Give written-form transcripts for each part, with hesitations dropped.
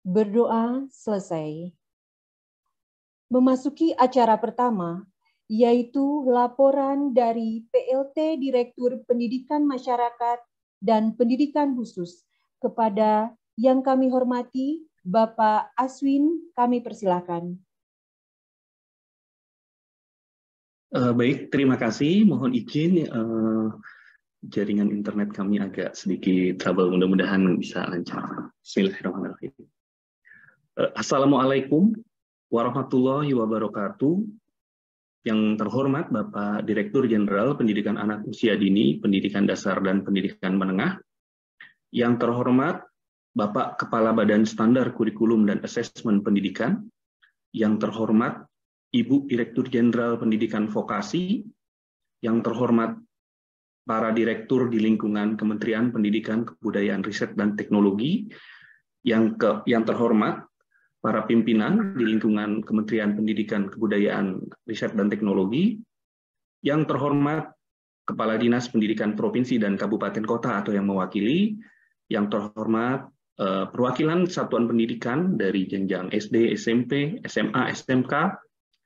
Berdoa selesai. Memasuki acara pertama, yaitu laporan dari PLT Direktur Pendidikan Masyarakat dan Pendidikan Khusus kepada yang kami hormati Bapak Aswin, kami persilakan. Baik, terima kasih. Mohon izin, jaringan internet kami agak sedikit trouble. Mudah-mudahan bisa lancar. Bismillahirrahmanirrahim. Assalamualaikum warahmatullahi wabarakatuh. Yang terhormat Bapak Direktur Jenderal Pendidikan Anak Usia Dini, Pendidikan Dasar dan Pendidikan Menengah. Yang terhormat Bapak Kepala Badan Standar Kurikulum dan Asesmen Pendidikan. Yang terhormat Ibu Direktur Jenderal Pendidikan Vokasi. Yang terhormat para direktur di lingkungan Kementerian Pendidikan, Kebudayaan, Riset, dan Teknologi. Yang terhormat para pimpinan di lingkungan Kementerian Pendidikan, Kebudayaan, Riset, dan Teknologi. Yang terhormat Kepala Dinas Pendidikan Provinsi dan Kabupaten Kota atau yang mewakili. Yang terhormat perwakilan satuan pendidikan dari jenjang SD, SMP, SMA, SMK,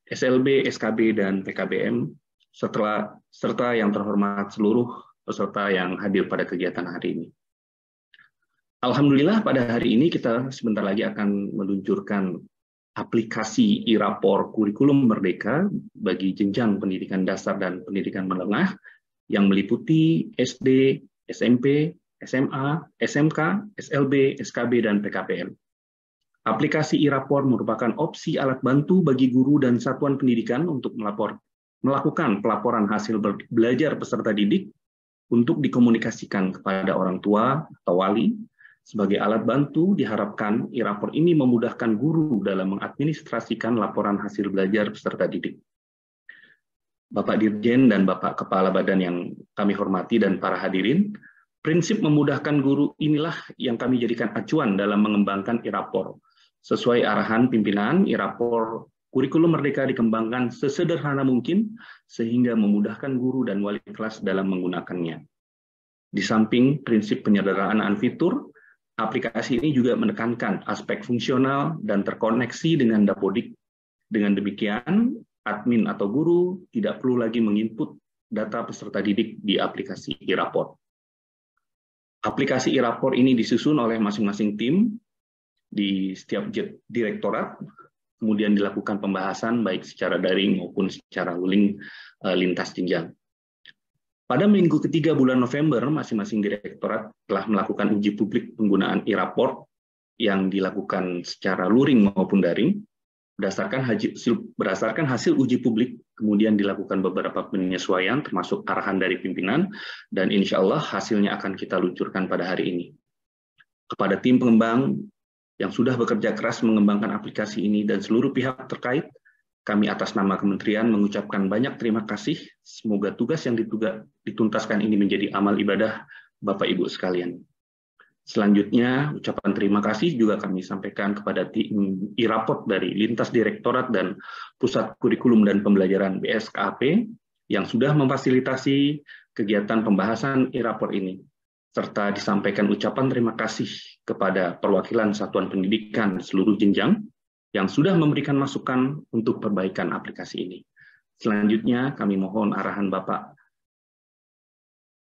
SLB, SKB, dan PKBM, serta yang terhormat seluruh peserta yang hadir pada kegiatan hari ini. Alhamdulillah pada hari ini kita sebentar lagi akan meluncurkan aplikasi e-rapor kurikulum merdeka bagi jenjang pendidikan dasar dan pendidikan menengah yang meliputi SD, SMP, SMA, SMK, SLB, SKB, dan PKPM. Aplikasi e-rapor merupakan opsi alat bantu bagi guru dan satuan pendidikan untuk melakukan pelaporan hasil belajar peserta didik untuk dikomunikasikan kepada orang tua atau wali. Sebagai alat bantu, diharapkan e-rapor ini memudahkan guru dalam mengadministrasikan laporan hasil belajar peserta didik. Bapak Dirjen dan Bapak Kepala Badan yang kami hormati dan para hadirin, prinsip memudahkan guru inilah yang kami jadikan acuan dalam mengembangkan e-rapor. Sesuai arahan pimpinan, e-rapor kurikulum merdeka dikembangkan sesederhana mungkin sehingga memudahkan guru dan wali kelas dalam menggunakannya. Di samping prinsip penyederhanaan fitur, aplikasi ini juga menekankan aspek fungsional dan terkoneksi dengan Dapodik. Dengan demikian, admin atau guru tidak perlu lagi menginput data peserta didik di aplikasi e-rapor. Aplikasi e-rapor ini disusun oleh masing-masing tim di setiap direktorat, kemudian dilakukan pembahasan baik secara daring maupun secara luring lintas jenjang. Pada minggu ketiga bulan November, masing-masing direktorat telah melakukan uji publik penggunaan e-rapor yang dilakukan secara luring maupun daring. Berdasarkan hasil uji publik, kemudian dilakukan beberapa penyesuaian termasuk arahan dari pimpinan, dan insya Allah hasilnya akan kita luncurkan pada hari ini. Kepada tim pengembang yang sudah bekerja keras mengembangkan aplikasi ini dan seluruh pihak terkait, kami atas nama kementerian mengucapkan banyak terima kasih. Semoga tugas yang dituntaskan ini menjadi amal ibadah Bapak Ibu sekalian. Selanjutnya, ucapan terima kasih juga kami sampaikan kepada tim e-rapor dari lintas direktorat dan pusat kurikulum dan pembelajaran BSKAP yang sudah memfasilitasi kegiatan pembahasan e-rapor ini, serta disampaikan ucapan terima kasih kepada perwakilan satuan pendidikan seluruh jenjang yang sudah memberikan masukan untuk perbaikan aplikasi ini. Selanjutnya, kami mohon arahan Bapak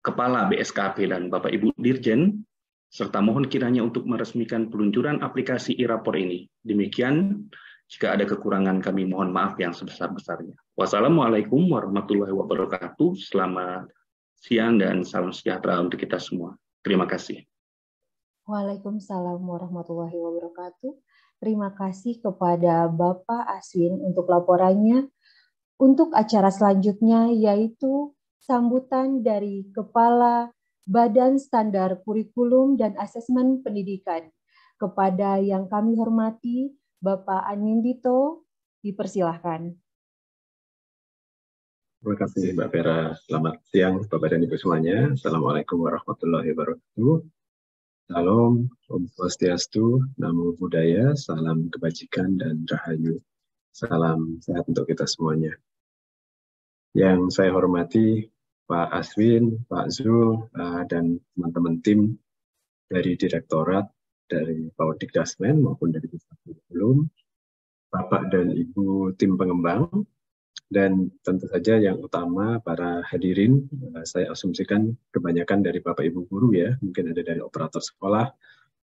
Kepala BSKAP dan Bapak Ibu Dirjen, serta mohon kiranya untuk meresmikan peluncuran aplikasi e-rapor ini. Demikian, jika ada kekurangan kami mohon maaf yang sebesar-besarnya. Wassalamualaikum warahmatullahi wabarakatuh. Selamat siang dan salam sejahtera untuk kita semua. Terima kasih. Waalaikumsalam warahmatullahi wabarakatuh. Terima kasih kepada Bapak Aswin untuk laporannya. Untuk acara selanjutnya yaitu sambutan dari Kepala Badan Standar Kurikulum dan Asesmen Pendidikan. Kepada yang kami hormati, Bapak Anindito, dipersilahkan. Terima kasih Mbak Vera. Selamat siang Bapak dan Ibu semuanya. Assalamualaikum warahmatullahi wabarakatuh. Salam, Om Swastiastu, Namo Buddhaya, salam kebajikan dan rahayu. Salam sehat untuk kita semuanya. Yang saya hormati Pak Aswin, Pak Zul, dan teman-teman tim dari Direktorat dari Pak Dikdasmen maupun dari Kurikulum, Bapak dan Ibu tim pengembang, dan tentu saja yang utama para hadirin, saya asumsikan kebanyakan dari Bapak Ibu guru ya, mungkin ada dari operator sekolah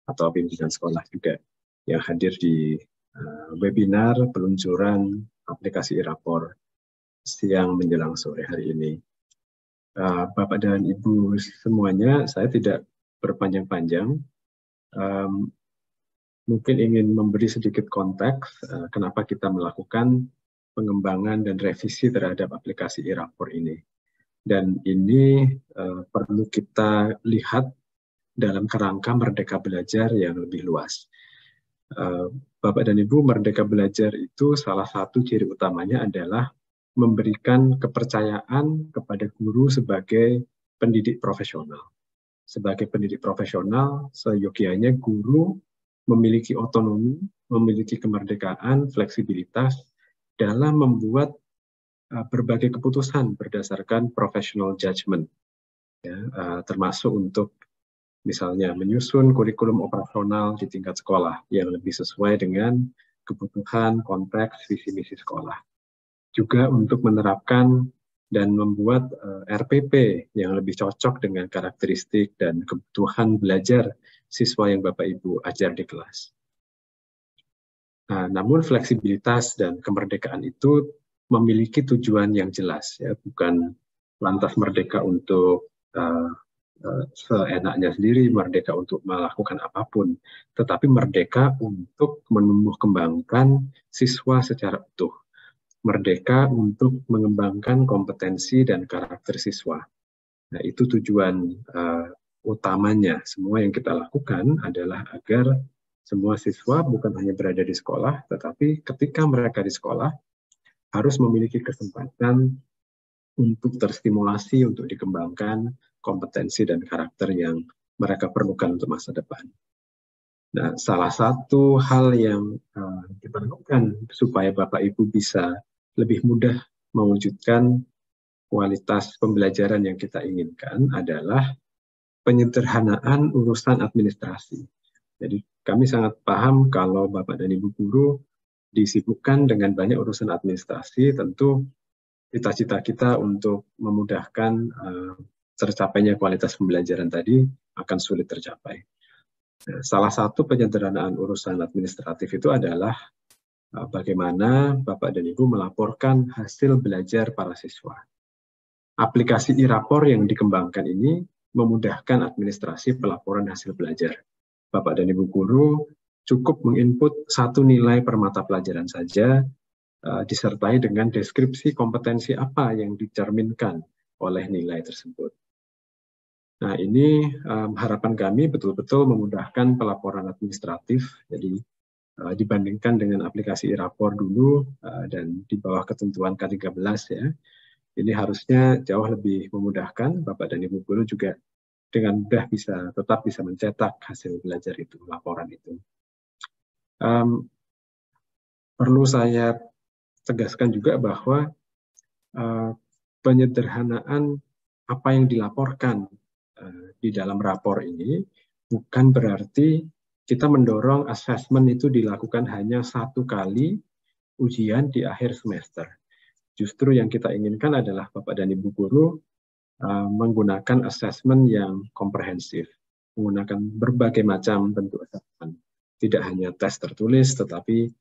atau pimpinan sekolah juga yang hadir di webinar peluncuran aplikasi e-rapor siang menjelang sore hari ini. Bapak dan Ibu semuanya, saya tidak berpanjang-panjang, mungkin ingin memberi sedikit konteks kenapa kita melakukan pengembangan dan revisi terhadap aplikasi e-rapor ini. Dan ini perlu kita lihat dalam kerangka Merdeka Belajar yang lebih luas. Bapak dan Ibu, Merdeka Belajar itu salah satu ciri utamanya adalah memberikan kepercayaan kepada guru sebagai pendidik profesional. Sebagai pendidik profesional, seyogianya guru memiliki otonomi, memiliki kemerdekaan, fleksibilitas dalam membuat berbagai keputusan berdasarkan professional judgment, ya, termasuk untuk misalnya menyusun kurikulum operasional di tingkat sekolah yang lebih sesuai dengan kebutuhan, konteks, visi misi sekolah. Juga untuk menerapkan dan membuat RPP yang lebih cocok dengan karakteristik dan kebutuhan belajar siswa yang Bapak Ibu ajar di kelas. Namun fleksibilitas dan kemerdekaan itu memiliki tujuan yang jelas, ya, bukan lantas merdeka untuk seenaknya sendiri, merdeka untuk melakukan apapun, tetapi merdeka untuk menumbuh kembangkan siswa secara utuh, merdeka untuk mengembangkan kompetensi dan karakter siswa. Nah, itu tujuan utamanya. Semua yang kita lakukan adalah agar semua siswa bukan hanya berada di sekolah, tetapi ketika mereka di sekolah harus memiliki kesempatan untuk terstimulasi, untuk dikembangkan kompetensi dan karakter yang mereka perlukan untuk masa depan. Nah, salah satu hal yang diperlukan supaya Bapak Ibu bisa lebih mudah mewujudkan kualitas pembelajaran yang kita inginkan adalah penyederhanaan urusan administrasi. Jadi kami sangat paham kalau Bapak dan Ibu guru disibukkan dengan banyak urusan administrasi, tentu cita-cita kita untuk memudahkan tercapainya kualitas pembelajaran tadi akan sulit tercapai. Nah, salah satu penyederhanaan urusan administratif itu adalah bagaimana Bapak dan Ibu melaporkan hasil belajar para siswa. Aplikasi e-rapor yang dikembangkan ini memudahkan administrasi pelaporan hasil belajar. Bapak dan Ibu guru cukup menginput satu nilai per mata pelajaran saja, disertai dengan deskripsi kompetensi apa yang dicerminkan oleh nilai tersebut. Nah, ini harapan kami betul-betul memudahkan pelaporan administratif. Jadi dibandingkan dengan aplikasi e-rapor dulu dan di bawah ketentuan K13 ya, ini harusnya jauh lebih memudahkan. Bapak dan Ibu guru juga dengan mudah tetap bisa mencetak hasil belajar itu, laporan itu. Perlu saya tegaskan juga bahwa penyederhanaan apa yang dilaporkan di dalam rapor ini bukan berarti kita mendorong asesmen itu dilakukan hanya satu kali ujian di akhir semester. Justru yang kita inginkan adalah Bapak dan Ibu guru menggunakan asesmen yang komprehensif, menggunakan berbagai macam bentuk asesmen. Tidak hanya tes tertulis, tetapi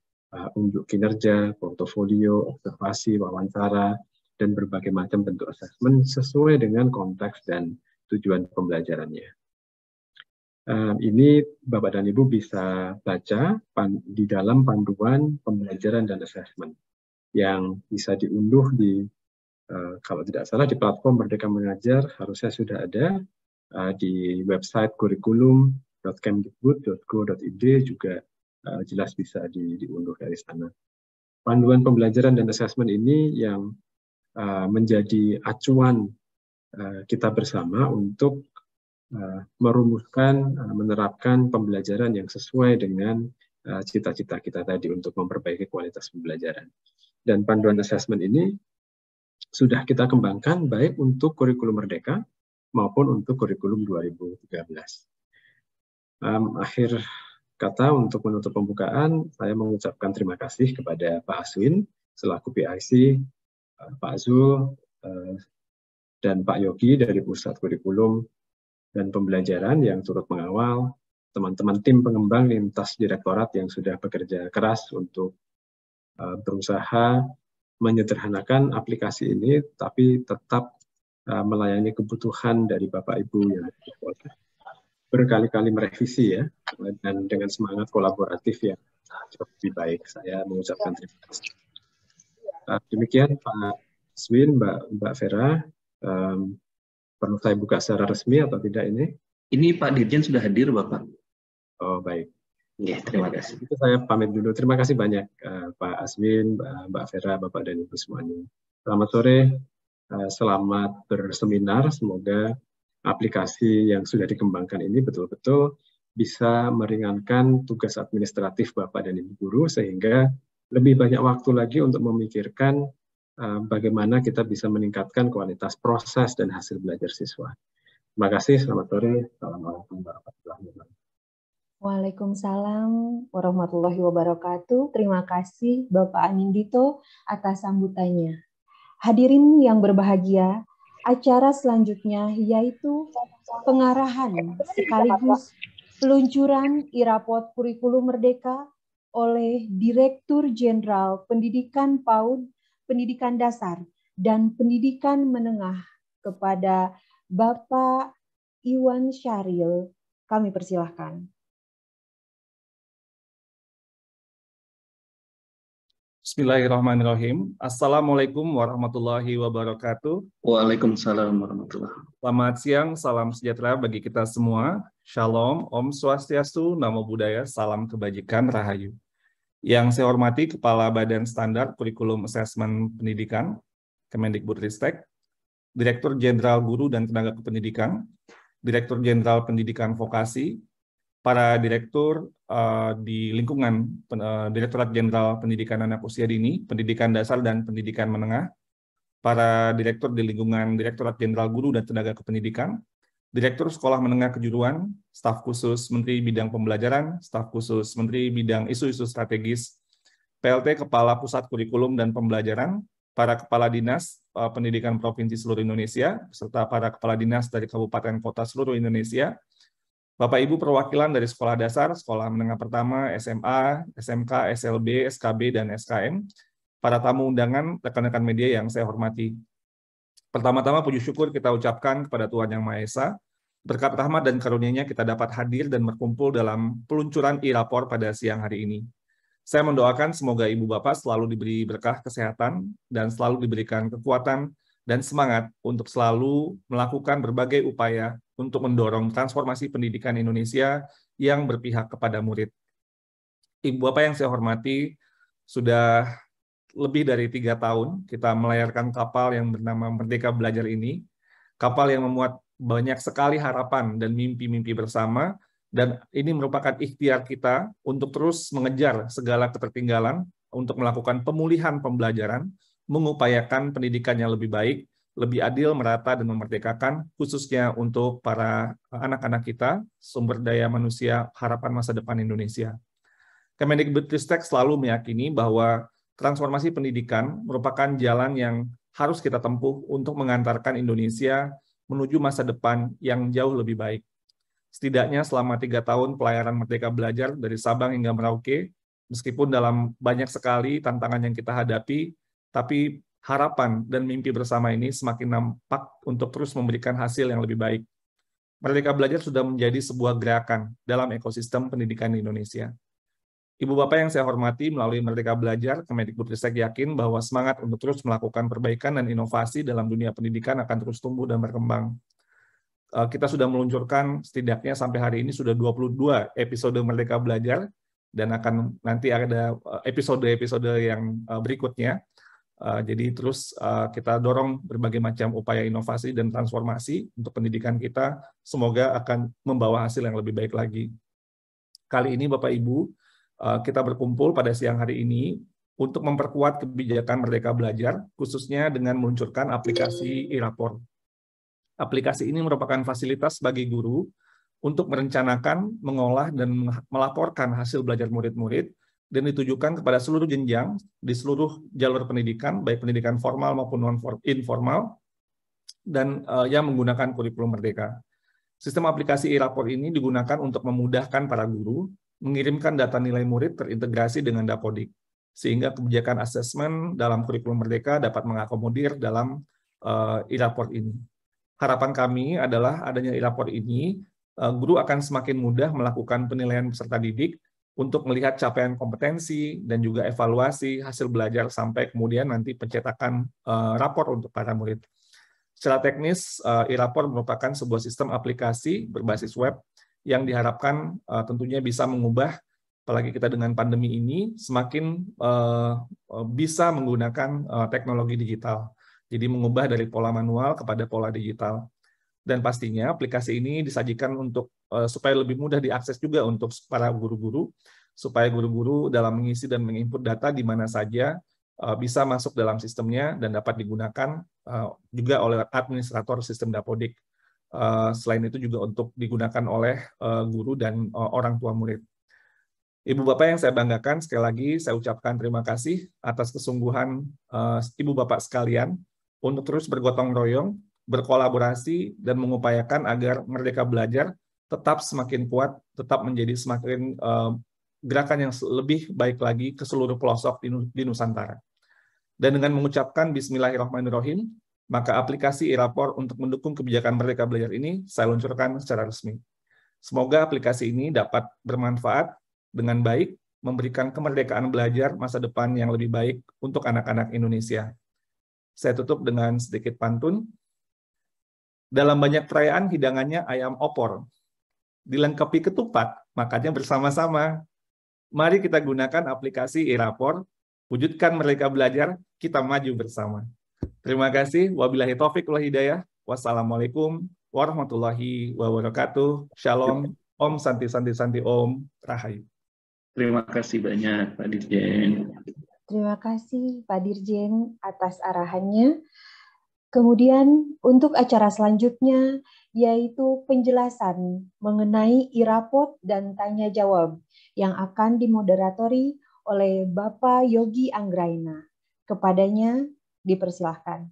unjuk kinerja, portofolio, observasi, wawancara, dan berbagai macam bentuk asesmen sesuai dengan konteks dan tujuan pembelajarannya. Ini Bapak dan Ibu bisa baca di dalam panduan pembelajaran dan asesmen yang bisa diunduh di kalau tidak salah di platform Merdeka Mengajar, harusnya sudah ada di website kurikulum.kemdikbud.go.id juga jelas bisa diunduh dari sana. Panduan pembelajaran dan asesmen ini yang menjadi acuan kita bersama untuk merumuskan, menerapkan pembelajaran yang sesuai dengan cita-cita kita tadi untuk memperbaiki kualitas pembelajaran. Dan panduan asesmen ini sudah kita kembangkan baik untuk kurikulum Merdeka maupun untuk kurikulum 2013. Akhir kata untuk menutup pembukaan, saya mengucapkan terima kasih kepada Pak Aswin selaku PIC, Pak Zul, dan Pak Yogi dari Pusat Kurikulum dan Pembelajaran yang turut mengawal, teman-teman tim pengembang lintas direktorat yang sudah bekerja keras untuk berusaha menyederhanakan aplikasi ini, tapi tetap melayani kebutuhan dari Bapak Ibu yang berkali-kali merevisi ya, dan dengan semangat kolaboratif yang lebih baik. Saya mengucapkan terima kasih. Demikian Pak Aswin, Mbak Vera, perlu saya buka secara resmi atau tidak ini? Ini Pak Dirjen sudah hadir, Bapak. Oh, baik. Ya, terima kasih. Itu saya pamit dulu. Terima kasih banyak Pak Aswin, Mbak Vera, Bapak dan Ibu semuanya. Selamat sore, selamat berseminar. Semoga aplikasi yang sudah dikembangkan ini betul-betul bisa meringankan tugas administratif Bapak dan Ibu guru, sehingga lebih banyak waktu lagi untuk memikirkan bagaimana kita bisa meningkatkan kualitas proses dan hasil belajar siswa. Terima kasih, selamat sore. Assalamualaikum warahmatullahi wabarakatuh. Waalaikumsalam warahmatullahi wabarakatuh. Terima kasih Bapak Anindito atas sambutannya. Hadirin yang berbahagia, acara selanjutnya yaitu pengarahan sekaligus peluncuran Iraport Kurikulum Merdeka oleh Direktur Jenderal Pendidikan PAUD, Pendidikan Dasar, dan Pendidikan Menengah kepada Bapak Iwan Syahril. Kami persilahkan. Bismillahirrahmanirrahim. Assalamualaikum warahmatullahi wabarakatuh. Waalaikumsalam warahmatullahi wabarakatuh. Selamat siang, salam sejahtera bagi kita semua. Shalom, Om Swastiastu, Namo Buddhaya, salam kebajikan, Rahayu. Yang saya hormati Kepala Badan Standar Kurikulum Asesmen Pendidikan, Kemendikbudristek, Direktur Jenderal Guru dan Tenaga Kependidikan, Direktur Jenderal Pendidikan Vokasi, para direktur di lingkungan Direktorat Jenderal Pendidikan Anak Usia Dini, Pendidikan Dasar dan Pendidikan Menengah, para direktur di lingkungan Direktorat Jenderal Guru dan Tenaga Kependidikan, Direktur Sekolah Menengah Kejuruan, staf khusus Menteri Bidang Pembelajaran, staf khusus Menteri Bidang Isu-Isu Strategis, PLT Kepala Pusat Kurikulum dan Pembelajaran, para Kepala Dinas Pendidikan Provinsi seluruh Indonesia, serta para Kepala Dinas dari Kabupaten Kota seluruh Indonesia, Bapak Ibu perwakilan dari Sekolah Dasar, Sekolah Menengah Pertama, SMA, SMK, SLB, SKB, dan SKM, para tamu undangan, rekan-rekan media yang saya hormati. Pertama-tama puji syukur kita ucapkan kepada Tuhan Yang Maha Esa, berkat rahmat dan karunia-Nya kita dapat hadir dan berkumpul dalam peluncuran Iraport pada siang hari ini. Saya mendoakan semoga Ibu Bapak selalu diberi berkah kesehatan dan selalu diberikan kekuatan dan semangat untuk selalu melakukan berbagai upaya untuk mendorong transformasi pendidikan Indonesia yang berpihak kepada murid. Ibu Bapak yang saya hormati, sudah lebih dari 3 tahun kita melayarkan kapal yang bernama Merdeka Belajar ini, kapal yang memuat banyak sekali harapan dan mimpi-mimpi bersama, dan ini merupakan ikhtiar kita untuk terus mengejar segala ketertinggalan, untuk melakukan pemulihan pembelajaran, mengupayakan pendidikan yang lebih baik, lebih adil, merata, dan memerdekakan, khususnya untuk para anak-anak kita, sumber daya manusia, harapan masa depan Indonesia. Kemendikbudristek selalu meyakini bahwa transformasi pendidikan merupakan jalan yang harus kita tempuh untuk mengantarkan Indonesia menuju masa depan yang jauh lebih baik. Setidaknya selama 3 tahun pelayaran Merdeka Belajar dari Sabang hingga Merauke, meskipun dalam banyak sekali tantangan yang kita hadapi, tapi harapan dan mimpi bersama ini semakin nampak untuk terus memberikan hasil yang lebih baik. Merdeka Belajar sudah menjadi sebuah gerakan dalam ekosistem pendidikan di Indonesia. Ibu Bapak yang saya hormati, melalui Merdeka Belajar, Kemendikbudristek yakin bahwa semangat untuk terus melakukan perbaikan dan inovasi dalam dunia pendidikan akan terus tumbuh dan berkembang. Kita sudah meluncurkan setidaknya sampai hari ini sudah 22 episode Merdeka Belajar, dan akan nanti ada episode-episode yang berikutnya. Jadi terus kita dorong berbagai macam upaya inovasi dan transformasi untuk pendidikan kita, semoga akan membawa hasil yang lebih baik lagi. Kali ini Bapak Ibu, kita berkumpul pada siang hari ini untuk memperkuat kebijakan Merdeka Belajar, khususnya dengan meluncurkan aplikasi Iraport. Aplikasi ini merupakan fasilitas bagi guru untuk merencanakan, mengolah, dan melaporkan hasil belajar murid-murid dan ditujukan kepada seluruh jenjang di seluruh jalur pendidikan, baik pendidikan formal maupun non-informal, dan yang menggunakan kurikulum Merdeka. Sistem aplikasi e-rapor ini digunakan untuk memudahkan para guru mengirimkan data nilai murid terintegrasi dengan Dapodik, sehingga kebijakan asesmen dalam kurikulum Merdeka dapat mengakomodir dalam e-rapor ini. Harapan kami adalah adanya e-rapor ini, guru akan semakin mudah melakukan penilaian peserta didik untuk melihat capaian kompetensi dan juga evaluasi hasil belajar sampai kemudian nanti pencetakan rapor untuk para murid. Secara teknis, e-rapor merupakan sebuah sistem aplikasi berbasis web yang diharapkan tentunya bisa mengubah, apalagi kita dengan pandemi ini, semakin bisa menggunakan teknologi digital. Jadi mengubah dari pola manual kepada pola digital. Dan pastinya aplikasi ini disajikan untuk supaya lebih mudah diakses juga untuk para guru-guru, supaya guru-guru dalam mengisi dan menginput data di mana saja bisa masuk dalam sistemnya dan dapat digunakan juga oleh administrator sistem Dapodik. Selain itu juga untuk digunakan oleh guru dan orang tua murid. Ibu Bapak yang saya banggakan, sekali lagi saya ucapkan terima kasih atas kesungguhan Ibu Bapak sekalian untuk terus bergotong royong, berkolaborasi, dan mengupayakan agar Merdeka Belajar tetap semakin kuat, tetap menjadi semakin gerakan yang lebih baik lagi ke seluruh pelosok di Nusantara. Dan dengan mengucapkan Bismillahirrahmanirrahim, maka aplikasi e-rapor untuk mendukung kebijakan Merdeka Belajar ini saya luncurkan secara resmi. Semoga aplikasi ini dapat bermanfaat dengan baik, memberikan kemerdekaan belajar masa depan yang lebih baik untuk anak-anak Indonesia. Saya tutup dengan sedikit pantun. Dalam banyak perayaan hidangannya ayam opor. Dilengkapi ketupat, makannya bersama-sama. Mari kita gunakan aplikasi e-rapor, wujudkan Merdeka Belajar, kita maju bersama. Terima kasih. Wabillahi taufiq wal hidayah. Wassalamualaikum warahmatullahi wabarakatuh. Shalom. Om Santi Santi Santi Om Rahayu. Terima kasih banyak Pak Dirjen. Terima kasih Pak Dirjen atas arahannya. Kemudian untuk acara selanjutnya yaitu penjelasan mengenai e-rapor dan tanya jawab yang akan dimoderatori oleh Bapak Yogi Anggraina. Kepadanya dipersilahkan.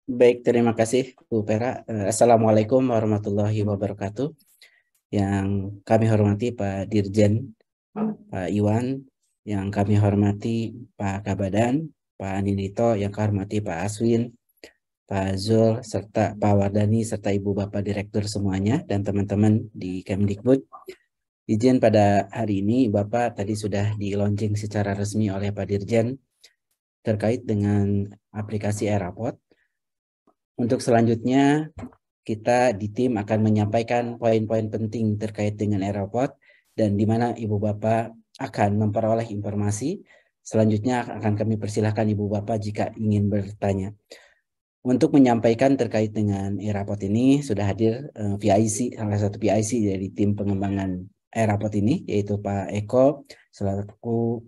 Baik, terima kasih Bu Pera. Assalamualaikum warahmatullahi wabarakatuh. Yang kami hormati Pak Dirjen, Pak Iwan, yang kami hormati Pak Kabadan, Pak Anindito, yang kami hormati Pak Aswin, Pak Zul, serta Pak Wardani, serta Ibu Bapak Direktur semuanya, dan teman-teman di Kemdikbud. Izin pada hari ini, Bapak tadi sudah di-launching secara resmi oleh Pak Dirjen terkait dengan aplikasi e-rapor. Untuk selanjutnya, kita di tim akan menyampaikan poin-poin penting terkait dengan e-rapor dan di mana Ibu Bapak akan memperoleh informasi. Selanjutnya akan kami persilahkan Ibu Bapak jika ingin bertanya. Untuk menyampaikan terkait dengan e-rapor ini sudah hadir PIC, salah satu PIC dari tim pengembangan e-rapor ini, yaitu Pak Eko selaku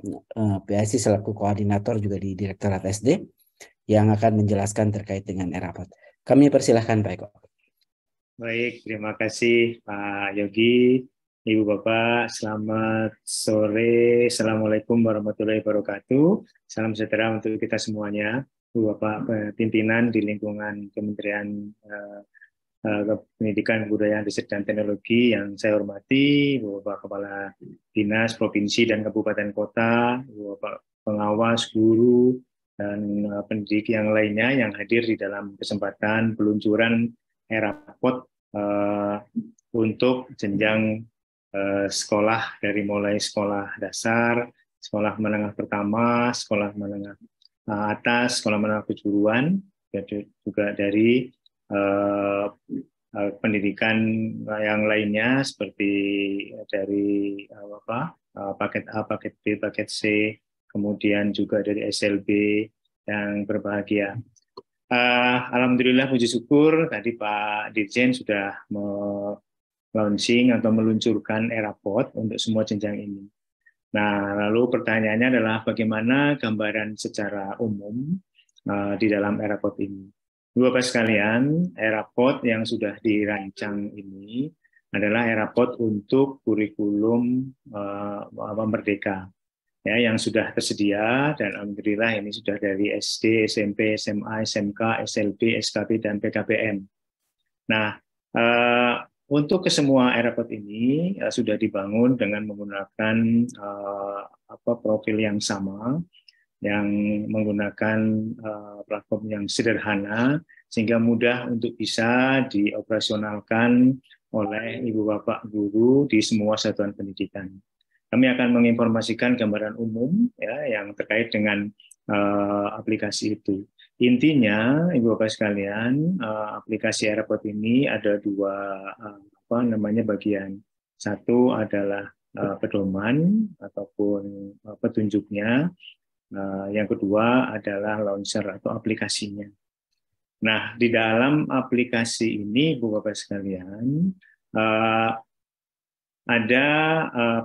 PIC selaku koordinator juga di Direktorat SD yang akan menjelaskan terkait dengan e-rapor. Kami persilahkan Pak Eko. Baik, terima kasih Pak Yogi. Ibu Bapak, selamat sore. Assalamualaikum warahmatullahi wabarakatuh. Salam sejahtera untuk kita semuanya. Ibu Bapak pimpinan di lingkungan Kementerian Pendidikan, Kebudayaan, Riset, dan Teknologi yang saya hormati, Ibu Bapak Kepala Dinas, Provinsi, dan Kabupaten Kota, Ibu Bapak pengawas, guru, dan pendidik yang lainnya yang hadir di dalam kesempatan peluncuran e-rapor untuk jenjang sekolah dari mulai sekolah dasar, sekolah menengah pertama, sekolah menengah atas, sekolah menengah kejuruan, juga dari pendidikan yang lainnya seperti dari paket A, paket B, paket C, kemudian juga dari SLB yang berbahagia. Alhamdulillah puji syukur tadi Pak Dirjen sudah launching atau meluncurkan e-rapor untuk semua jenjang ini. Nah, lalu pertanyaannya adalah bagaimana gambaran secara umum di dalam e-rapor ini. Bapak sekalian, e-rapor yang sudah dirancang ini adalah Eraport untuk kurikulum Merdeka. Ya, yang sudah tersedia, dan alhamdulillah ini sudah dari SD, SMP, SMA, SMK, SLB, SKB, dan PKBM. Nah, untuk kesemua Eraport ini sudah dibangun dengan menggunakan profil yang sama, yang menggunakan platform yang sederhana, sehingga mudah untuk bisa dioperasionalkan oleh Ibu Bapak Guru di semua satuan pendidikan. Kami akan menginformasikan gambaran umum ya yang terkait dengan aplikasi itu. Intinya, Ibu Bapak sekalian, aplikasi Eraport ini ada dua bagian. Satu adalah pedoman ataupun petunjuknya. Yang kedua adalah launcher atau aplikasinya. Nah, di dalam aplikasi ini, Ibu Bapak sekalian, ada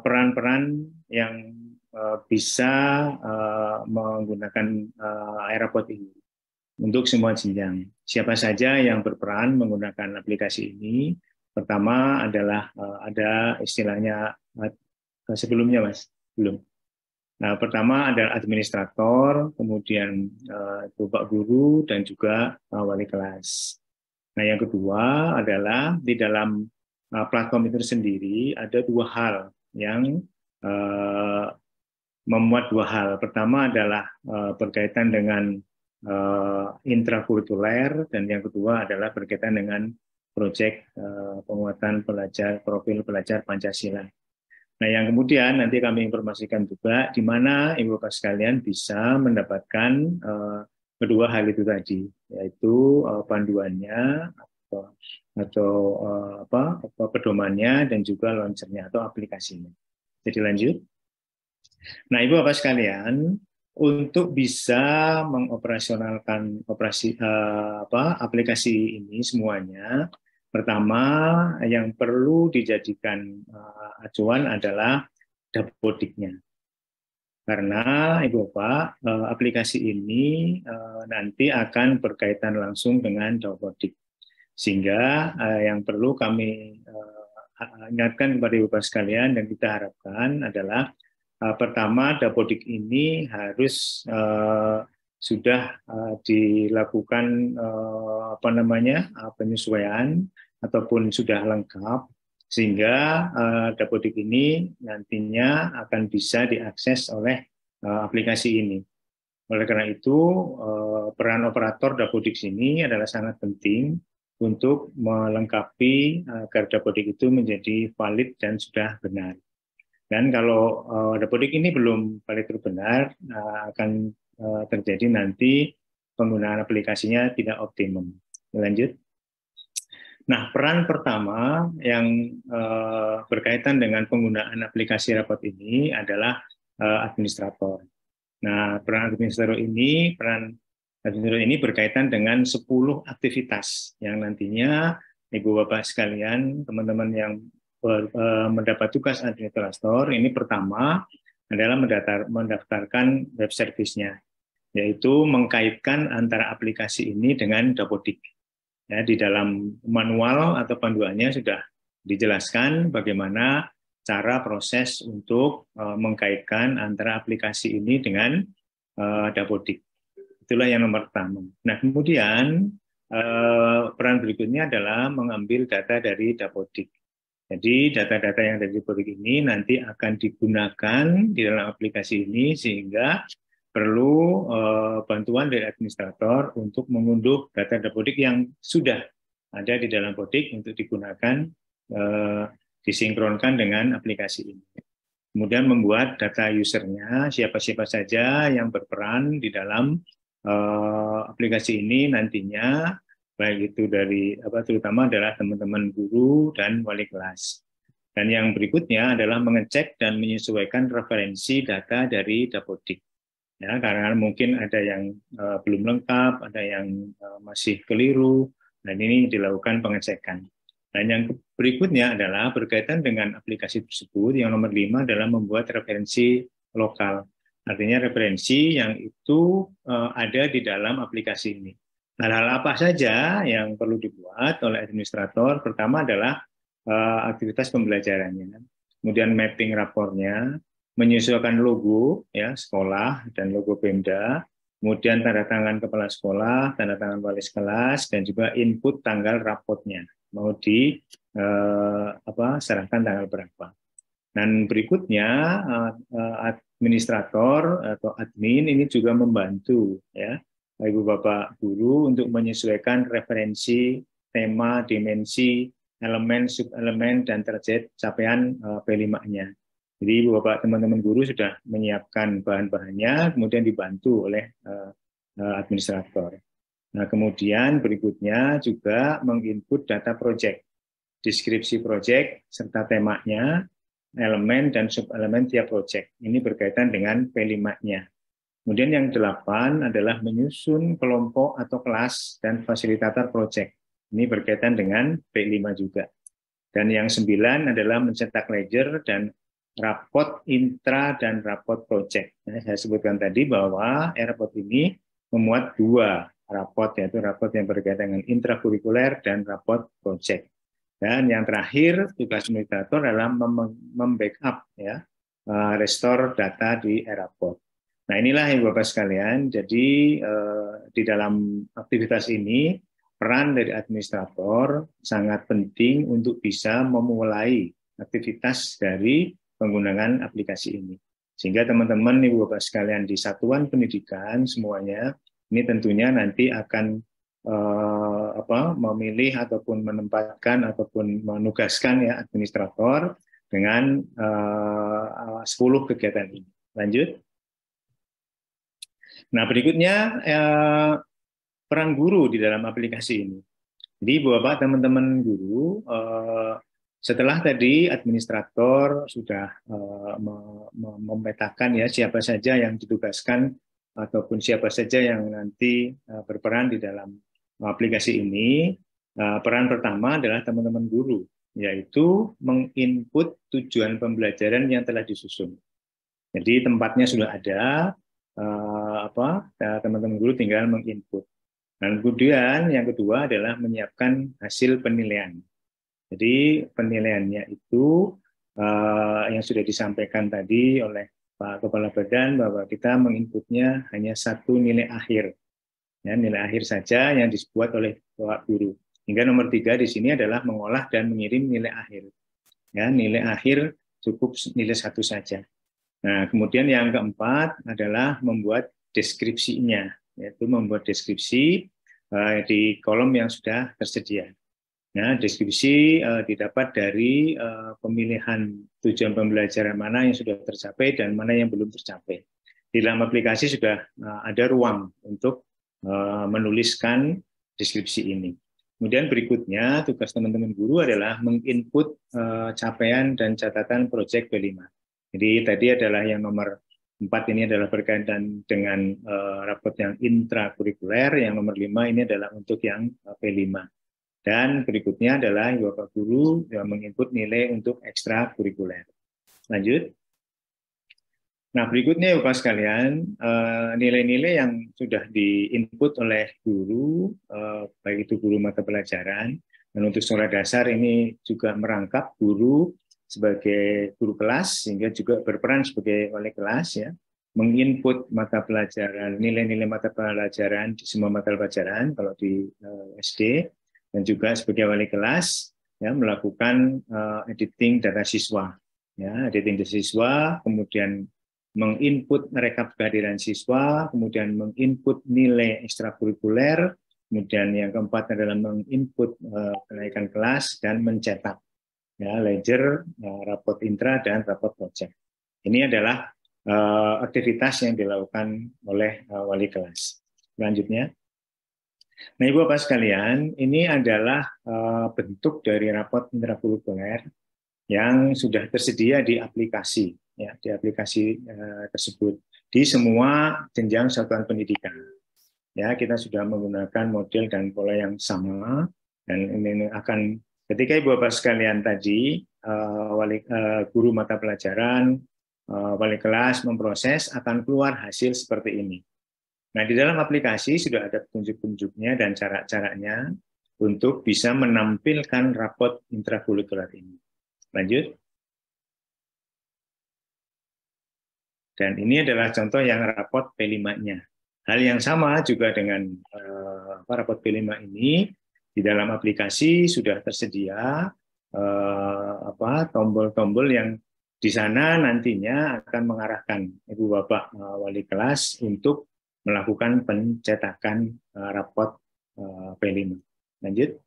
peran-peran yang bisa menggunakan Eraport ini untuk semua jenjang. Siapa saja yang berperan menggunakan aplikasi ini? Pertama adalah ada istilahnya sebelumnya, Mas, belum. Nah, pertama adalah administrator, kemudian Bapak Guru, dan juga wali kelas. Nah, yang kedua adalah di dalam platform itu sendiri ada dua hal yang memuat dua hal. Pertama adalah berkaitan dengan intrakurikuler, dan yang kedua adalah berkaitan dengan proyek penguatan profil pelajar Pancasila. Nah, yang kemudian nanti kami informasikan juga di mana Ibu Bapak sekalian bisa mendapatkan kedua hal itu tadi, yaitu panduannya atau pedomannya, dan juga launchernya atau aplikasinya. Jadi lanjut. Nah, Ibu Bapak sekalian, untuk bisa mengoperasionalkan aplikasi ini semuanya, pertama yang perlu dijadikan acuan adalah Dapodiknya. Karena Ibu Bapak, aplikasi ini nanti akan berkaitan langsung dengan Dapodik. Sehingga yang perlu kami ingatkan kepada Ibu Bapak sekalian dan kita harapkan adalah pertama, Dapodik ini harus sudah dilakukan penyesuaian ataupun sudah lengkap, sehingga Dapodik ini nantinya akan bisa diakses oleh aplikasi ini. Oleh karena itu, peran operator Dapodik ini adalah sangat penting untuk melengkapi agar Dapodik itu menjadi valid dan sudah benar. Dan kalau Dapodik ini belum valid benar, akan terjadi nanti penggunaan aplikasinya tidak optimum. Lanjut. Nah, peran pertama yang berkaitan dengan penggunaan aplikasi Eraport ini adalah administrator. Nah, peran administrator ini berkaitan dengan 10 aktivitas yang nantinya Ibu Bapak sekalian, teman-teman yang mendapat tugas administrator, ini pertama adalah mendaftarkan web service-nya, yaitu mengkaitkan antara aplikasi ini dengan Dapodik. Ya, di dalam manual atau panduannya sudah dijelaskan bagaimana cara proses untuk mengkaitkan antara aplikasi ini dengan Dapodik. Itulah yang nomor pertama. Nah, kemudian peran berikutnya adalah mengambil data dari Dapodik. Jadi data-data yang dari Dapodik ini nanti akan digunakan di dalam aplikasi ini, sehingga perlu bantuan dari administrator untuk mengunduh data Dapodik yang sudah ada di dalam Dapodik untuk digunakan disinkronkan dengan aplikasi ini. Kemudian membuat data usernya, siapa-siapa saja yang berperan di dalam aplikasi ini nantinya, baik itu dari terutama adalah teman-teman guru dan wali kelas. Dan yang berikutnya adalah mengecek dan menyesuaikan referensi data dari Dapodik. Ya, karena mungkin ada yang belum lengkap, ada yang masih keliru, dan ini dilakukan pengecekan. Dan yang berikutnya adalah berkaitan dengan aplikasi tersebut, yang nomor 5 adalah membuat referensi lokal. Artinya referensi yang itu ada di dalam aplikasi ini. Hal-hal apa saja yang perlu dibuat oleh administrator? Pertama adalah aktivitas pembelajarannya, kemudian mapping rapornya, menyesuaikan logo ya sekolah dan logo Pemda, kemudian tanda tangan kepala sekolah, tanda tangan wali kelas, dan juga input tanggal raportnya mau serahkan tanggal berapa. Dan berikutnya administrator atau admin ini juga membantu ya Ibu Bapak guru untuk menyesuaikan referensi, tema, dimensi, elemen, subelemen, dan target capaian P5-nya. Jadi Ibu Bapak teman-teman guru sudah menyiapkan bahan-bahannya, kemudian dibantu oleh administrator. Nah, kemudian berikutnya juga menginput data project, deskripsi project, serta temanya, elemen dan subelemen tiap project. Ini berkaitan dengan P5-nya. Kemudian yang 8 adalah menyusun kelompok atau kelas dan fasilitator project. Ini berkaitan dengan P5 juga. Dan yang 9 adalah mencetak ledger dan rapot intra dan rapot project. Nah, saya sebutkan tadi bahwa rapot ini memuat 2 rapot, yaitu rapot yang berkaitan dengan intrakurikuler dan rapot project. Dan yang terakhir, tugas administrator adalah membackup ya, restore data di rapot. Nah, inilah Ibu Bapak sekalian. Jadi di dalam aktivitas ini peran dari administrator sangat penting untuk bisa memulai aktivitas dari penggunaan aplikasi ini. Sehingga teman-teman Ibu Bapak sekalian di satuan pendidikan semuanya ini tentunya nanti akan memilih ataupun menempatkan ataupun menugaskan ya administrator dengan 10 kegiatan ini. Lanjut. Nah, berikutnya peran guru di dalam aplikasi ini. Jadi Bapak teman-teman guru, setelah tadi administrator sudah memetakan ya siapa saja yang ditugaskan ataupun siapa saja yang nanti berperan di dalam aplikasi ini, peran pertama adalah teman-teman guru, yaitu menginput tujuan pembelajaran yang telah disusun. Jadi tempatnya sudah ada, teman-teman guru tinggal menginput. Dan kemudian yang kedua adalah menyiapkan hasil penilaian. Jadi penilaiannya itu yang sudah disampaikan tadi oleh Pak Kepala Badan bahwa kita menginputnya hanya 1 nilai akhir. Ya, nilai akhir saja yang dibuat oleh Bapak Guru. Hingga nomor 3 di sini adalah mengolah dan mengirim nilai akhir. Ya, nilai akhir cukup nilai 1 saja. Nah, kemudian yang keempat adalah membuat deskripsinya, yaitu membuat deskripsi di kolom yang sudah tersedia. Nah, deskripsi didapat dari pemilihan tujuan pembelajaran mana yang sudah tercapai dan mana yang belum tercapai. Di dalam aplikasi sudah ada ruang untuk menuliskan deskripsi ini. Kemudian berikutnya tugas teman-teman guru adalah menginput capaian dan catatan proyek P5. Jadi tadi adalah yang nomor 4 ini adalah berkaitan dengan rapot yang intrakurikuler, yang nomor 5 ini adalah untuk yang P5. Dan berikutnya adalah Bapak Guru yang menginput nilai untuk ekstrakurikuler. Lanjut. Nah, berikutnya Bapak sekalian, nilai-nilai yang sudah diinput oleh guru, baik itu guru mata pelajaran, dan untuk sekolah dasar ini juga merangkap guru sebagai guru kelas, sehingga juga berperan sebagai wali kelas, ya, menginput mata pelajaran, nilai-nilai mata pelajaran di semua mata pelajaran, kalau di SD, dan juga sebagai wali kelas, ya, melakukan editing data siswa, ya, editing data siswa, kemudian menginput rekap kehadiran siswa, kemudian menginput nilai ekstrakurikuler, kemudian yang keempat adalah menginput kenaikan kelas dan mencetak ya ledger, rapot intra dan rapot project. Ini adalah aktivitas yang dilakukan oleh wali kelas. Selanjutnya, nah Ibu Bapak sekalian, ini adalah bentuk dari rapot intrakurikuler yang sudah tersedia di aplikasi. Ya, di aplikasi tersebut di semua jenjang satuan pendidikan. Ya, kita sudah menggunakan model dan pola yang sama, dan ini akan ketika Ibu Bapak sekalian tadi guru mata pelajaran, wali kelas memproses, akan keluar hasil seperti ini. Nah, di dalam aplikasi sudah ada petunjuk-petunjuknya dan cara-caranya. untuk bisa menampilkan rapot intrakurikuler ini. Lanjut. Dan ini adalah contoh yang rapot P5-nya. Hal yang sama juga dengan rapot P5 ini, di dalam aplikasi sudah tersedia tombol-tombol yang di sana nantinya akan mengarahkan Ibu Bapak wali kelas untuk melakukan pencetakan rapot P5. Lanjut.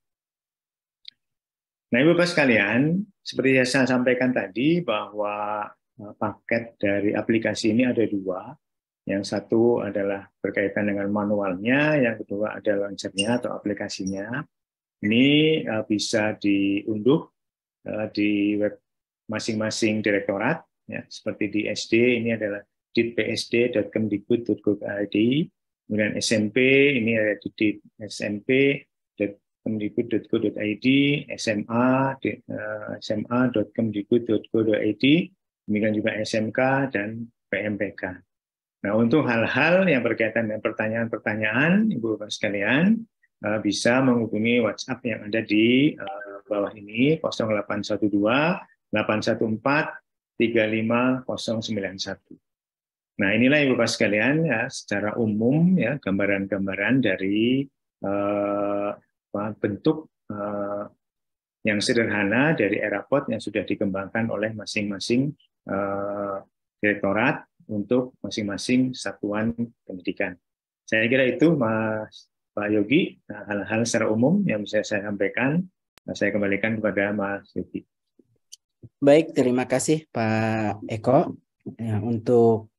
Nah, Ibu Bapak sekalian, seperti yang saya sampaikan tadi bahwa paket dari aplikasi ini ada dua. Yang satu adalah berkaitan dengan manualnya, yang kedua ada launchernya atau aplikasinya. Ini bisa diunduh di web masing-masing direktorat, ya, seperti di SD ini adalah ditpsd.kemdikbud.go.id, kemudian SMP ini ada di smp.kemdikbud.go.id, SMA.kemdikbud.go.id, demikian juga SMK dan PMPK. Nah, untuk hal-hal yang berkaitan dengan pertanyaan-pertanyaan, Ibu Bapak sekalian, bisa menghubungi WhatsApp yang ada di bawah ini, 0812 814 35091. Nah, inilah Ibu Bapak sekalian ya, secara umum ya gambaran-gambaran dari bentuk yang sederhana dari e-rapot yang sudah dikembangkan oleh masing-masing direktorat untuk masing-masing satuan pendidikan. Saya kira itu Pak Yogi, hal-hal secara umum yang bisa saya sampaikan. Saya kembalikan kepada Mas Yogi. Baik, terima kasih Pak Eko. Ya, untuk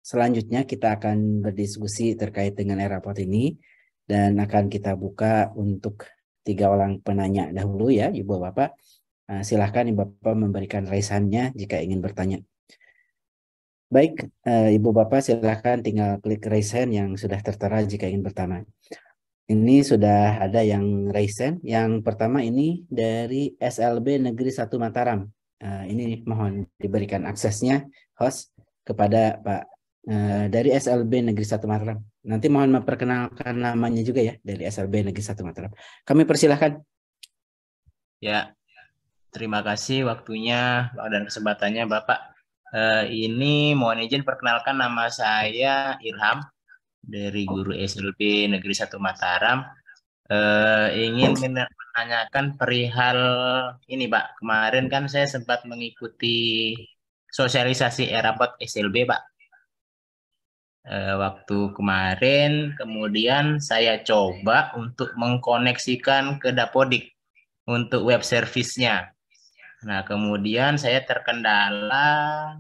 selanjutnya kita akan berdiskusi terkait dengan e-rapot ini dan akan kita buka untuk 3 orang penanya dahulu ya, Ibu Bapak. Silahkan Ibu Bapak memberikan raisannya jika ingin bertanya. Baik, Ibu Bapak silahkan tinggal klik raise hand yang sudah tertera jika ingin bertanya. Ini sudah ada yang raise hand. Yang pertama ini dari SLB Negeri 1 Mataram. Ini mohon diberikan aksesnya host kepada Pak dari SLB Negeri 1 Mataram. Nanti mohon memperkenalkan namanya juga ya dari SLB Negeri 1 Mataram. Kami persilahkan. Ya, terima kasih waktunya dan kesempatannya Bapak. Ini mohon izin perkenalkan, nama saya Ilham dari guru SLB Negeri 1 Mataram. Ingin menanyakan perihal ini Pak. Kemarin kan saya sempat mengikuti sosialisasi e-rapot SLB Pak. Waktu kemarin kemudian saya coba untuk mengkoneksikan ke Dapodik untuk web service-nya. Nah, kemudian saya terkendala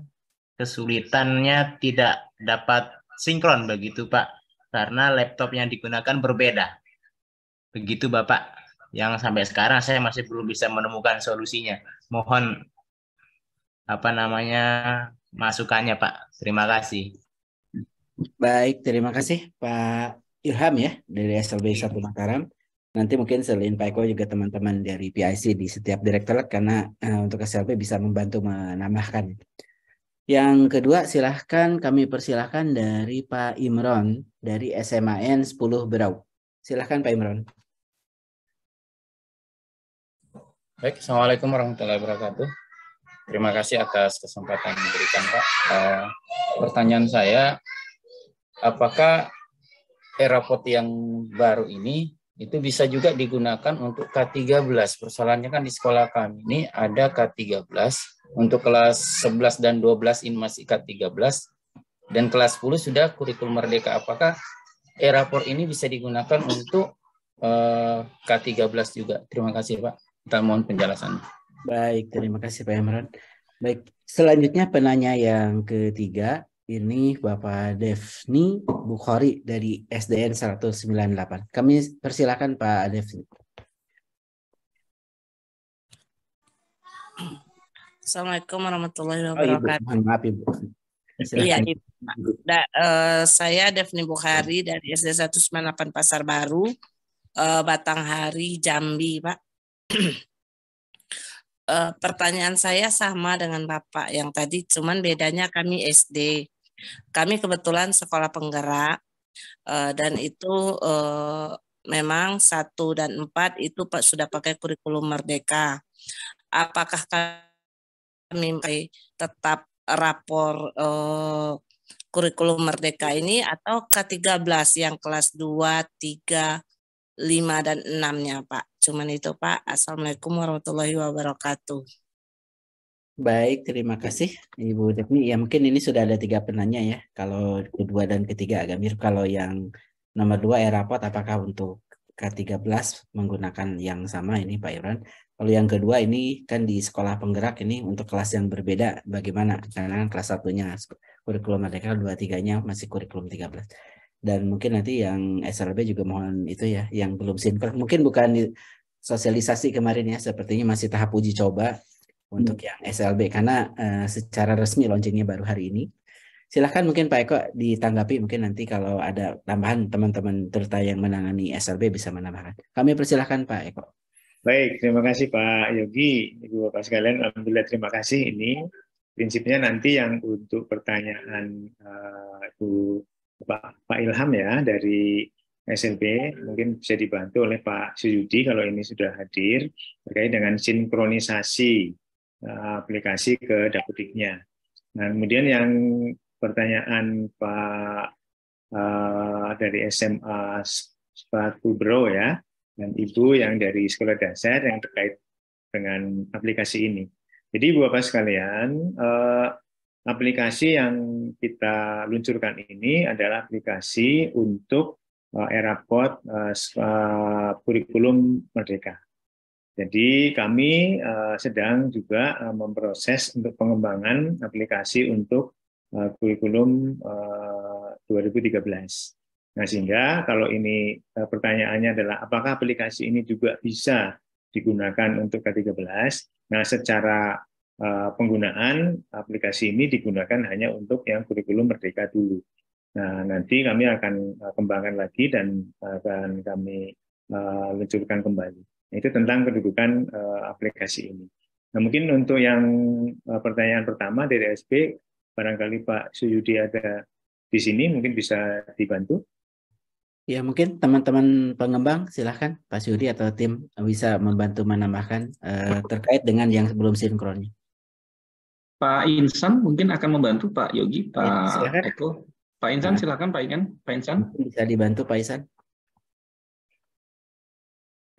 kesulitannya tidak dapat sinkron begitu Pak, karena laptop yang digunakan berbeda. Begitu Bapak, yang sampai sekarang saya masih belum bisa menemukan solusinya. Mohon masukannya Pak. Terima kasih. Baik, terima kasih Pak Ilham ya dari SLB 1 Mataram. Nanti mungkin selain Pak Eko juga teman-teman dari PIC di setiap direktorat karena untuk SLB bisa membantu menambahkan. Yang kedua silahkan kami persilahkan dari Pak Imron dari SMAN 10 Berau. Silahkan Pak Imron. Baik, Assalamualaikum warahmatullahi wabarakatuh. Terima kasih atas kesempatan yang diberikan Pak. Pertanyaan saya, apakah e-rapot yang baru ini itu bisa juga digunakan untuk K13. Persoalannya kan di sekolah kami ini ada K13, untuk kelas 11 dan 12 ini masih K13, dan kelas 10 sudah kurikulum merdeka. Apakah e-rapor ini bisa digunakan untuk K13 juga? Terima kasih Pak. Kita mohon penjelasannya. Baik, terima kasih Pak Imran. Baik, selanjutnya penanya yang ketiga. Ini Bapak Devni Bukhari dari SDN 198. Kami persilakan Pak Devni. Assalamualaikum warahmatullahi wabarakatuh. Mohon maaf Ibu. Iya, Ibu. Saya Devni Bukhari dari SD 198 Pasar Baru, Batanghari, Jambi, Pak. Pertanyaan saya sama dengan Bapak yang tadi, cuman bedanya kami SD. Kami kebetulan sekolah penggerak dan itu memang 1 dan 4 itu Pak sudah pakai kurikulum Merdeka. Apakah kami tetap rapor kurikulum Merdeka ini atau K13 yang kelas 2, 3, 5, dan 6-nya Pak? Cuman itu Pak. Assalamualaikum warahmatullahi wabarakatuh. Baik, terima kasih Ibu Tekni. Ya mungkin ini sudah ada 3 penanya ya. Kalau kedua dan ketiga agak mirip. Kalau yang nomor 2 e-raport apakah untuk K13 menggunakan yang sama ini Pak Irwan. Kalau yang kedua ini kan di sekolah penggerak ini untuk kelas yang berbeda bagaimana? Karena kan kelas 1-nya kurikulum Merdeka, 2, 3-nya masih kurikulum 13. Dan mungkin nanti yang SLB juga mohon itu ya, yang belum sinkron. Mungkin bukan sosialisasi kemarin ya, sepertinya masih tahap uji coba untuk yang SLB karena secara resmi launchingnya baru hari ini. Silahkan mungkin Pak Eko ditanggapi, mungkin nanti kalau ada tambahan teman-teman terta yang menangani SLB bisa menambahkan. Kami persilahkan Pak Eko. Baik, terima kasih Pak Yogi, Ibu Bapak sekalian. Alhamdulillah terima kasih. Ini prinsipnya nanti yang untuk pertanyaan Pak Ilham ya dari SLB mungkin bisa dibantu oleh Pak Suyudi kalau ini sudah hadir terkait dengan sinkronisasi aplikasi ke Dapodiknya. Nah, kemudian yang pertanyaan Pak dari SMA Sepatu Bro ya, dan Ibu yang dari sekolah dasar yang terkait dengan aplikasi ini. Jadi Bapak sekalian, aplikasi yang kita luncurkan ini adalah aplikasi untuk e-raport kurikulum Merdeka. Jadi kami sedang juga memproses untuk pengembangan aplikasi untuk kurikulum 2013. Nah, sehingga kalau ini pertanyaannya adalah apakah aplikasi ini juga bisa digunakan untuk K13? Nah, secara penggunaan aplikasi ini digunakan hanya untuk yang kurikulum Merdeka dulu. Nah, nanti kami akan kembangkan lagi dan akan kami luncurkan kembali. Itu tentang kedudukan aplikasi ini. Nah, mungkin untuk yang pertanyaan pertama dari SP, barangkali Pak Suyudi ada di sini, mungkin bisa dibantu. Ya, mungkin teman-teman pengembang silahkan Pak Suyudi atau tim bisa membantu menambahkan terkait dengan yang belum sinkronnya. Pak Insan mungkin akan membantu Pak Yogi, Pak ya, Eko. Pak Insan silakan Pak Insan. Bisa dibantu Pak Insan.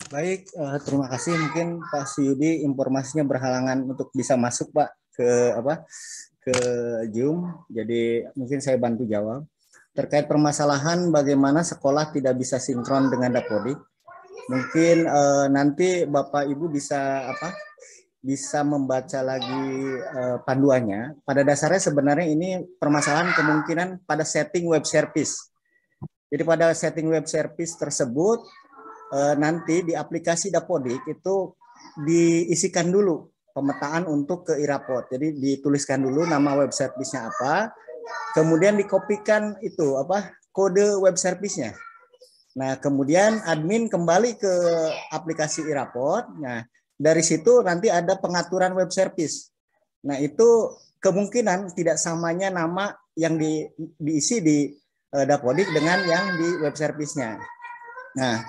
Baik, terima kasih. Mungkin Pak Suyudi informasinya berhalangan untuk bisa masuk Pak ke Zoom. Jadi mungkin saya bantu jawab. Terkait permasalahan bagaimana sekolah tidak bisa sinkron dengan Dapodik. Mungkin nanti Bapak Ibu bisa bisa membaca lagi panduannya. Pada dasarnya sebenarnya ini permasalahan kemungkinan pada setting web service. Jadi pada setting web service tersebut nanti di aplikasi Dapodik itu diisikan dulu pemetaan untuk ke e-raport. Jadi dituliskan dulu nama web service-nya apa, kemudian dikopikan itu kode web service-nya. Nah, kemudian admin kembali ke aplikasi e-raport. Nah, dari situ nanti ada pengaturan web service. Nah, itu kemungkinan tidak samanya nama yang diisi di Dapodik dengan yang di web service-nya. Nah,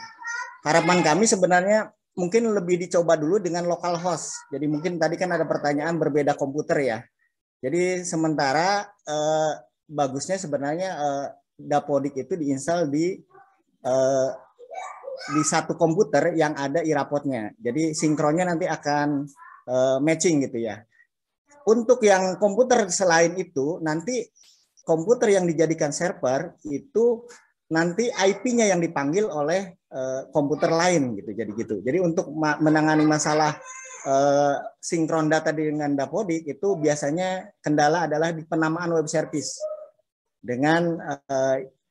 harapan kami sebenarnya mungkin lebih dicoba dulu dengan local host. Jadi mungkin tadi kan ada pertanyaan berbeda komputer ya. Jadi sementara bagusnya sebenarnya Dapodik itu diinstal di satu komputer yang ada e-rapportnya. Jadi sinkronnya nanti akan matching gitu ya. Untuk yang komputer selain itu nanti komputer yang dijadikan server itu nanti IP-nya yang dipanggil oleh komputer lain gitu. Jadi untuk menangani masalah sinkron data dengan Dapodik itu biasanya kendala adalah di penamaan web service dengan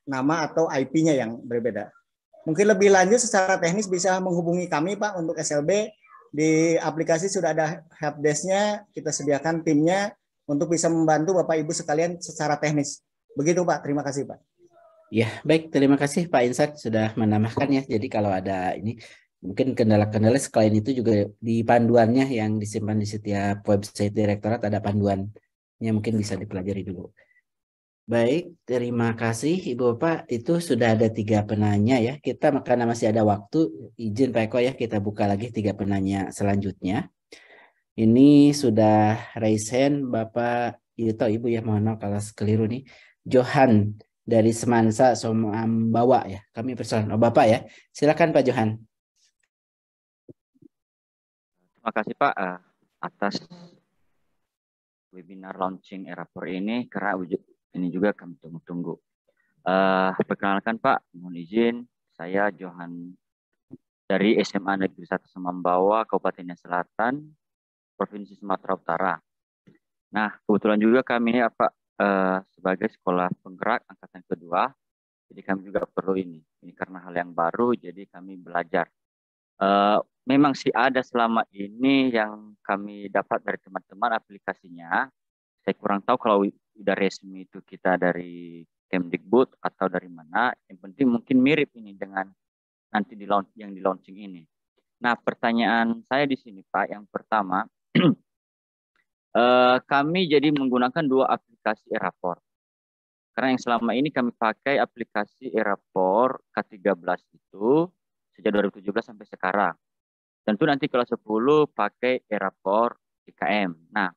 nama atau IP-nya yang berbeda. Mungkin lebih lanjut secara teknis bisa menghubungi kami Pak untuk SLB. Di aplikasi sudah ada helpdesk-nya, kita sediakan timnya untuk bisa membantu Bapak Ibu sekalian secara teknis. Begitu Pak, terima kasih Pak. Ya, baik. Terima kasih Pak Insat sudah menambahkan ya. Jadi kalau ada ini, mungkin kendala-kendala selain itu juga di panduannya yang disimpan di setiap website direktorat ada panduannya, mungkin bisa dipelajari dulu. Baik, terima kasih Ibu Bapak. Itu sudah ada 3 penanya ya. Kita karena masih ada waktu, izin Pak Eko ya, kita buka lagi 3 penanya selanjutnya. Ini sudah raise hand Bapak Yuto, Ibu ya, mohon maaf kalau keliru nih. Johan dari Semansa Somambawa ya. Kami persoalan. Oh, Bapak ya. Silakan Pak Johan. Terima kasih Pak atas webinar launching Erapor ini, karena ini juga kami tunggu-tunggu. Perkenalkan Pak, mohon izin, saya Johan dari SMA Negeri 1 Semambawa, Kabupaten Selatan, Provinsi Sumatera Utara. Nah, kebetulan juga kami ini Pak sebagai sekolah penggerak angkatan kedua, jadi kami juga perlu ini karena hal yang baru, jadi kami belajar. Memang sih ada selama ini yang kami dapat dari teman-teman aplikasinya. Saya kurang tahu kalau udah resmi itu kita dari Kemdikbud atau dari mana. Yang penting mungkin mirip ini dengan nanti yang di launching ini. Nah, pertanyaan saya di sini Pak, yang pertama, kami jadi menggunakan 2 aplikasi Erapor. Karena yang selama ini kami pakai aplikasi Erapor K13 itu sejak 2017 sampai sekarang. Tentu nanti kelas 10 pakai Erapor IKM. Nah,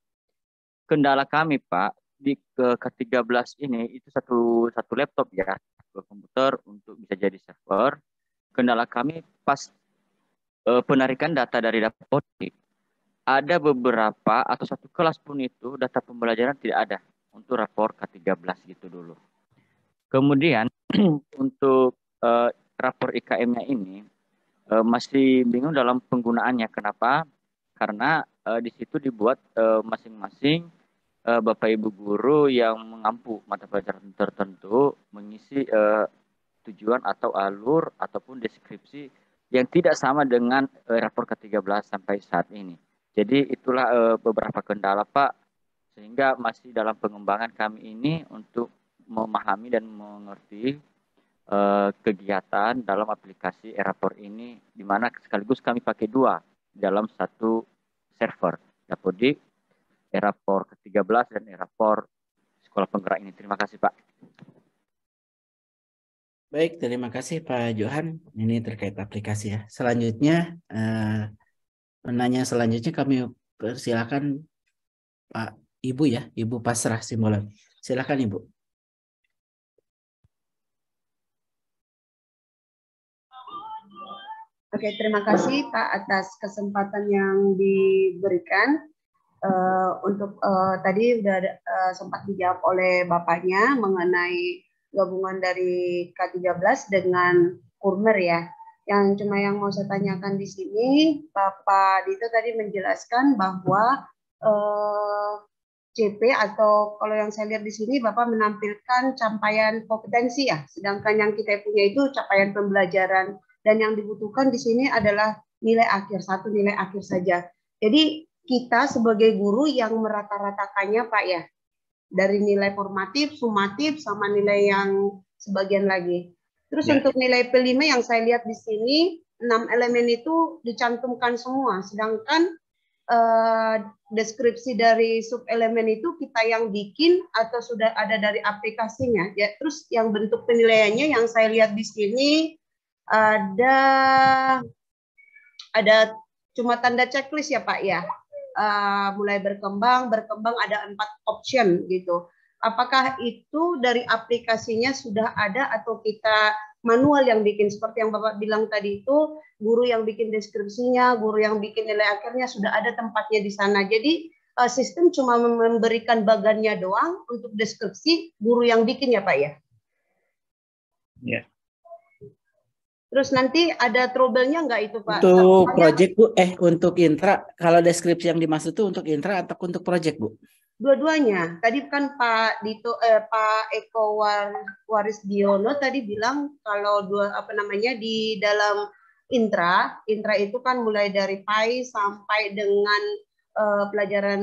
kendala kami Pak di K13 ini itu satu laptop ya, komputer untuk bisa jadi server. Kendala kami pas penarikan data dari Dapodik, ada beberapa atau satu kelas pun itu data pembelajaran tidak ada untuk rapor K13 gitu dulu. Kemudian untuk rapor IKM-nya ini masih bingung dalam penggunaannya. Kenapa? Karena di situ dibuat masing-masing Bapak Ibu guru yang mengampu mata pelajaran tertentu mengisi tujuan atau alur ataupun deskripsi yang tidak sama dengan rapor K13 sampai saat ini. Jadi itulah beberapa kendala Pak, sehingga masih dalam pengembangan kami ini untuk memahami dan mengerti kegiatan dalam aplikasi Erapor ini, di mana sekaligus kami pakai 2 dalam satu server, Dapodik, Erapor K13 dan Erapor Sekolah Penggerak ini. Terima kasih Pak. Baik, terima kasih Pak Johan. Ini terkait aplikasi ya. Selanjutnya, penanya selanjutnya kami persilakan Pak Ibu ya, Ibu Pasrah Simbolan. Silakan Ibu. Oke, terima kasih Pak atas kesempatan yang diberikan. Untuk tadi sudah sempat dijawab oleh Bapaknya mengenai gabungan dari K13 dengan Kurmer ya. Yang yang mau saya tanyakan di sini, Bapak Dito tadi menjelaskan bahwa CP atau kalau yang saya lihat di sini Bapak menampilkan capaian kompetensi ya, sedangkan yang kita punya itu capaian pembelajaran, dan yang dibutuhkan di sini adalah nilai akhir, 1 nilai akhir saja. Jadi kita sebagai guru yang merata-ratakannya Pak ya, dari nilai formatif, sumatif, sama nilai yang sebagian lagi. Terus untuk nilai P5 yang saya lihat di sini, 6 elemen itu dicantumkan semua, sedangkan deskripsi dari subelemen itu kita yang bikin atau sudah ada dari aplikasinya. Ya, terus yang bentuk penilaiannya yang saya lihat di sini ada cuma tanda checklist ya Pak ya. Mulai berkembang ada 4 option gitu. Apakah itu dari aplikasinya sudah ada atau kita manual yang bikin, seperti yang Bapak bilang tadi itu, guru yang bikin deskripsinya, guru yang bikin nilai akhirnya sudah ada tempatnya di sana. Jadi sistem cuma memberikan bagannya doang, untuk deskripsi guru yang bikin ya Pak ya? Ya. Terus nanti ada trouble-nya nggak itu Pak? Untuk project Bu, untuk intra, kalau deskripsi yang dimaksud itu untuk intra atau untuk project Bu? Dua-duanya. Tadi kan Pak Dito, Pak Eko Warisdiono tadi bilang kalau di dalam intra itu kan mulai dari PAI sampai dengan pelajaran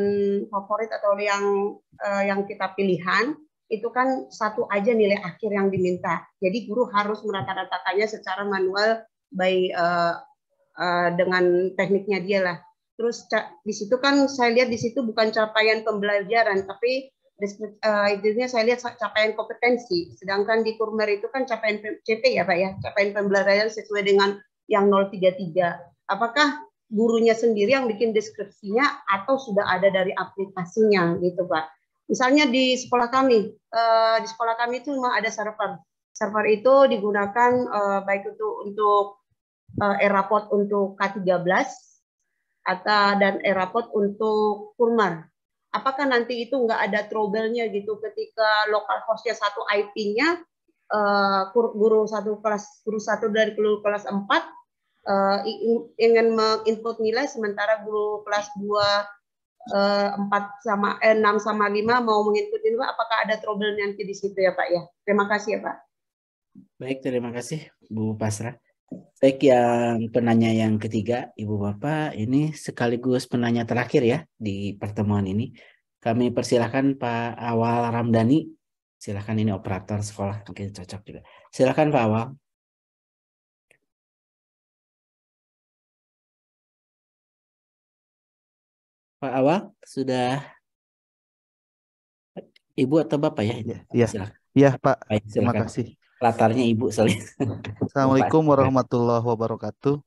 favorit atau yang kita pilihan. Itu kan 1 aja nilai akhir yang diminta. Jadi guru harus merata-ratakannya secara manual dengan tekniknya dia lah. Terus di situ kan saya lihat di situ bukan capaian pembelajaran, tapi Intinya saya lihat capaian kompetensi, sedangkan di Kurmer itu kan capaian CP ya Pak ya, capaian pembelajaran sesuai dengan yang 033. Apakah gurunya sendiri yang bikin deskripsinya atau sudah ada dari aplikasinya gitu Pak? Misalnya di sekolah kami itu memang ada server. Server itu digunakan baik untuk e-raport untuk K13 dan e-raport untuk Kurmer. Apakah nanti itu nggak ada trouble-nya gitu ketika lokal hostnya satu IP-nya, guru satu dari kelas 4 ingin menginput nilai, sementara guru kelas 2 6 sama 5 mau menginput nilai, apakah ada trouble nanti di situ ya Pak ya? Terima kasih ya Pak. Baik, terima kasih Bu Pasrah. Baik, yang penanya yang ketiga, Ibu Bapak, ini sekaligus penanya terakhir ya di pertemuan ini. Kami persilahkan Pak Awal Ramdhani. Silahkan, ini operator sekolah, mungkin cocok juga. Silahkan Pak Awal. Pak Awal, sudah Ibu atau Bapak ya? Iya, silakan. Iya Pak, Baik, terima silakan. kasih. Latarnya Ibu soalnya. Assalamualaikum warahmatullahi wabarakatuh.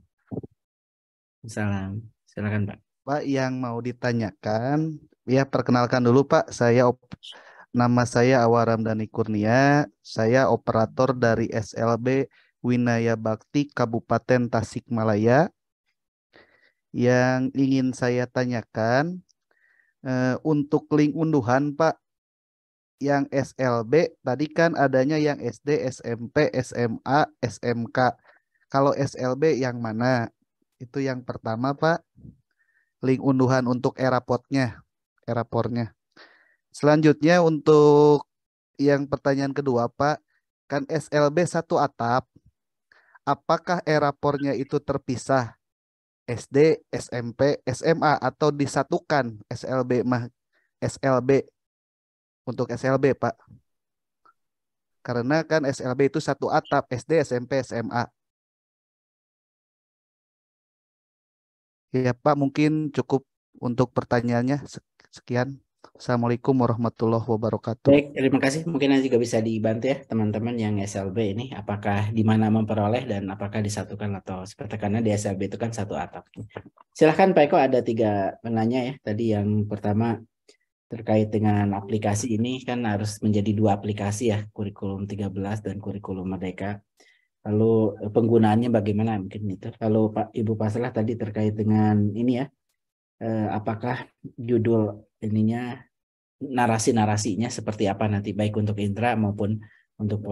Salam, silakan Pak. Pak, yang mau ditanyakan, ya perkenalkan dulu Pak, nama saya Awal Ramdhani Kurnia, saya operator dari SLB Winaya Bakti Kabupaten Tasikmalaya. Yang ingin saya tanyakan, untuk link unduhan Pak, yang SLB tadi kan adanya yang SD, SMP, SMA, SMK. Kalau SLB yang mana? Itu yang pertama Pak. Link unduhan untuk e-raportnya. Selanjutnya untuk yang pertanyaan kedua Pak, kan SLB satu atap. Apakah e-raportnya itu terpisah? SD, SMP, SMA atau disatukan SLB untuk SLB Pak? Karena kan SLB itu satu atap, SD, SMP, SMA. Ya Pak, mungkin cukup untuk pertanyaannya. Sekian. Assalamualaikum warahmatullahi wabarakatuh. Baik, terima kasih. Mungkin nanti juga bisa dibantu ya teman-teman yang SLB ini, apakah di mana memperoleh dan apakah disatukan atau seperti, karena di SLB itu kan satu atap. Silahkan Pak Eko, ada 3 penanya ya. Tadi yang pertama terkait dengan aplikasi ini kan harus menjadi 2 aplikasi ya, kurikulum 13 dan kurikulum Merdeka. Lalu penggunaannya bagaimana mungkin itu. Kalau Ibu Pasrah tadi terkait dengan ini ya, apakah judul ininya, narasi-narasinya seperti apa nanti, baik untuk intra maupun untuk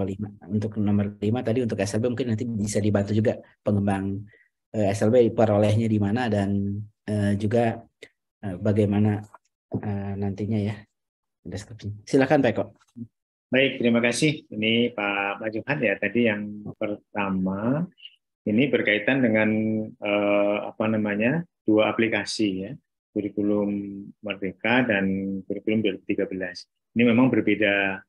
untuk nomor 5 tadi untuk SLB mungkin nanti bisa dibantu juga pengembang SLB perolehnya di mana dan juga bagaimana nantinya ya deskripsi. Silakan Pak Eko. Baik, terima kasih. Ini Pak Johan ya, tadi yang pertama ini berkaitan dengan 2 aplikasi ya, kurikulum Merdeka dan kurikulum 2013. Ini memang berbeda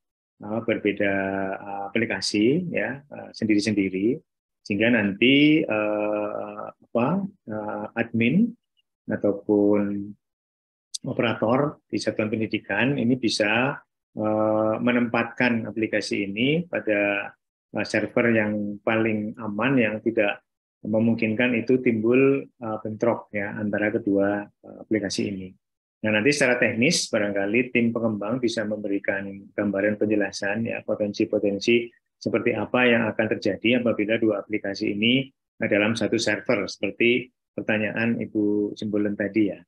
aplikasi ya, sendiri-sendiri, sehingga nanti admin ataupun operator di satuan pendidikan ini bisa menempatkan aplikasi ini pada server yang paling aman, yang tidak memungkinkan itu timbul bentrok ya antara kedua aplikasi ini. Nah, nanti secara teknis barangkali tim pengembang bisa memberikan gambaran penjelasan ya, potensi-potensi seperti apa yang akan terjadi apabila 2 aplikasi ini dalam satu server, seperti pertanyaan Ibu Simbolen tadi ya,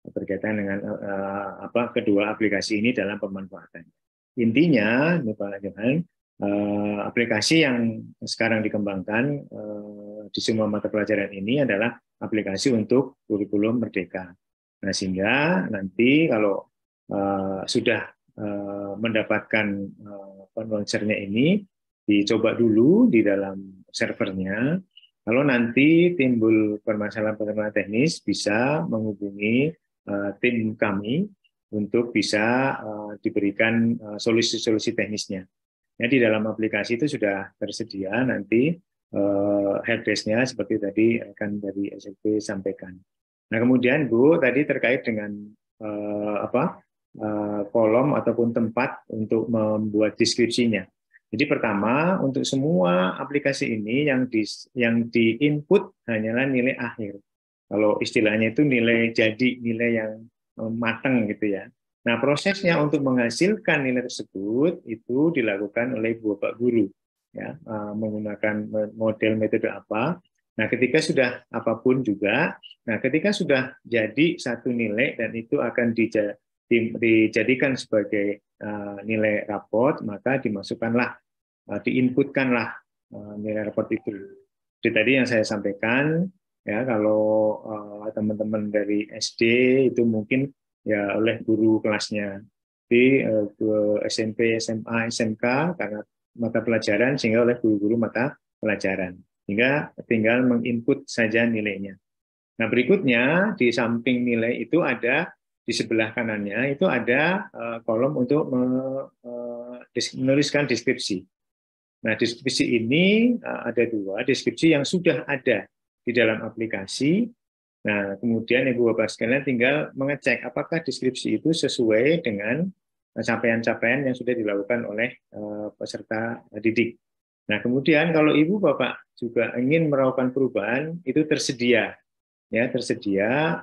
berkaitan dengan kedua aplikasi ini dalam pemanfaatan. Intinya, Pak Johan, aplikasi yang sekarang dikembangkan di semua mata pelajaran ini adalah aplikasi untuk kurikulum Merdeka. Nah, sehingga nanti kalau sudah mendapatkan launchernya ini, dicoba dulu di dalam servernya. Kalau nanti timbul permasalahan teknis, bisa menghubungi tim kami untuk bisa diberikan solusi-solusi teknisnya. Ya, di dalam aplikasi itu sudah tersedia nanti helpdesk-nya seperti tadi rekan dari SLB sampaikan. Nah, kemudian Bu tadi terkait dengan kolom ataupun tempat untuk membuat deskripsinya. Jadi pertama, untuk semua aplikasi ini yang di-input hanyalah nilai akhir. Kalau istilahnya itu nilai jadi, nilai yang matang gitu ya. Nah, prosesnya untuk menghasilkan nilai tersebut itu dilakukan oleh Bapak Guru, ya, menggunakan model metode apa. Nah, ketika sudah apapun juga, nah ketika sudah jadi satu nilai dan itu akan dijadikan sebagai nilai raport, maka dimasukkanlah, diinputkanlah nilai raport itu. Jadi tadi yang saya sampaikan, ya, kalau teman-teman dari SD itu mungkin ya oleh guru kelasnya, di SMP, SMA, SMK karena mata pelajaran, sehingga oleh guru-guru mata pelajaran, hingga tinggal menginput saja nilainya. Nah, berikutnya di samping nilai itu ada di sebelah kanannya itu ada kolom untuk menuliskan deskripsi. Nah, deskripsi ini ada dua, deskripsi yang sudah ada di dalam aplikasi. Nah, kemudian Ibu Bapak sekalian tinggal mengecek apakah deskripsi itu sesuai dengan capaian-capaian yang sudah dilakukan oleh peserta didik. Nah, kemudian kalau Ibu Bapak juga ingin melakukan perubahan, itu tersedia, ya, tersedia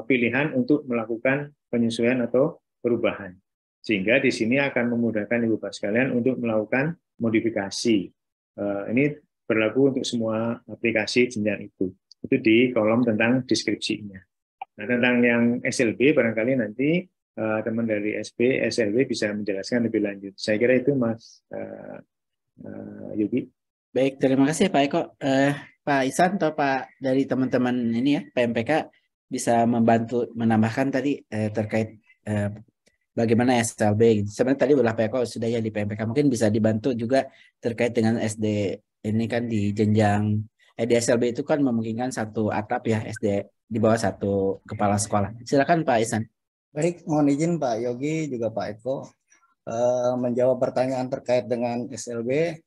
pilihan untuk melakukan penyesuaian atau perubahan. Sehingga di sini akan memudahkan Ibu Bapak sekalian untuk melakukan modifikasi. Ini berlaku untuk semua aplikasi jenjang itu. Itu di kolom tentang deskripsinya. Nah, tentang yang SLB barangkali nanti teman dari SP, SLB bisa menjelaskan lebih lanjut. Saya kira itu Mas Yogi. Baik, terima kasih Pak Eko. Pak Ihsan atau Pak dari teman-teman ini ya, PMPK bisa membantu menambahkan tadi terkait bagaimana SLB. Sebenarnya tadi udah Pak Eko sudah ya di PMPK. Mungkin bisa dibantu juga terkait dengan SD ini kan di jenjang di SLB itu kan memungkinkan satu atap ya, SD di bawah satu kepala sekolah. Silakan Pak Ihsan. Baik, mohon izin Pak Yogi juga Pak Eko menjawab pertanyaan terkait dengan SLB.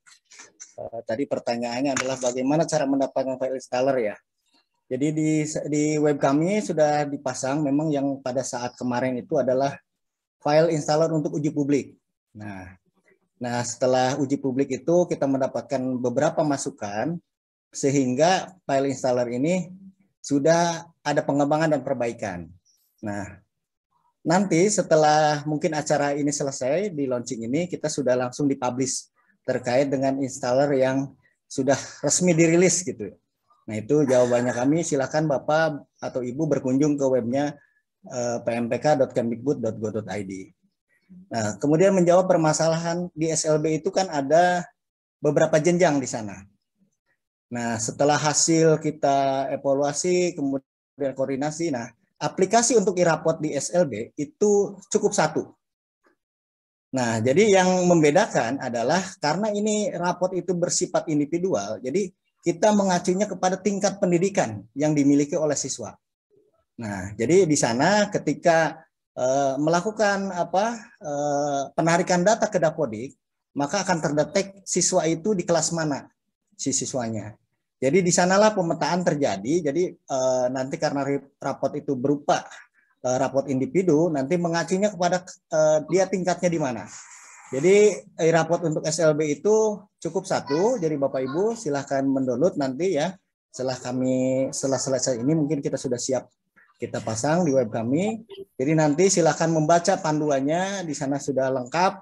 Tadi pertanyaannya adalah bagaimana cara mendapatkan file installer ya. Jadi di web kami sudah dipasang memang yang pada saat kemarin itu adalah file installer untuk uji publik. Nah setelah uji publik itu kita mendapatkan beberapa masukan sehingga file installer ini sudah ada pengembangan dan perbaikan. Nah, nanti setelah mungkin acara ini selesai di launching ini kita sudah langsung dipublish terkait dengan installer yang sudah resmi dirilis gitu. Nah itu jawabannya kami, silakan Bapak atau Ibu berkunjung ke webnya pmpk.kemdikbud.go.id. Nah kemudian menjawab permasalahan di SLB itu kan ada beberapa jenjang di sana. Nah setelah hasil kita evaluasi kemudian koordinasi, nah aplikasi untuk e-raport di SLB itu cukup satu. Nah, jadi yang membedakan adalah karena ini raport itu bersifat individual, jadi kita mengacunya kepada tingkat pendidikan yang dimiliki oleh siswa. Nah, jadi di sana ketika melakukan penarikan data ke Dapodik, maka akan terdetek siswa itu di kelas mana si siswanya. Jadi di sanalah pemetaan terjadi. Jadi nanti karena raport itu berupa raport individu, nanti mengacunya kepada dia tingkatnya di mana. Jadi raport untuk SLB itu cukup satu. Jadi Bapak Ibu silahkan mendownload nanti ya. Setelah selesai ini mungkin kita sudah siap kita pasang di web kami. Jadi nanti silahkan membaca panduannya, di sana sudah lengkap.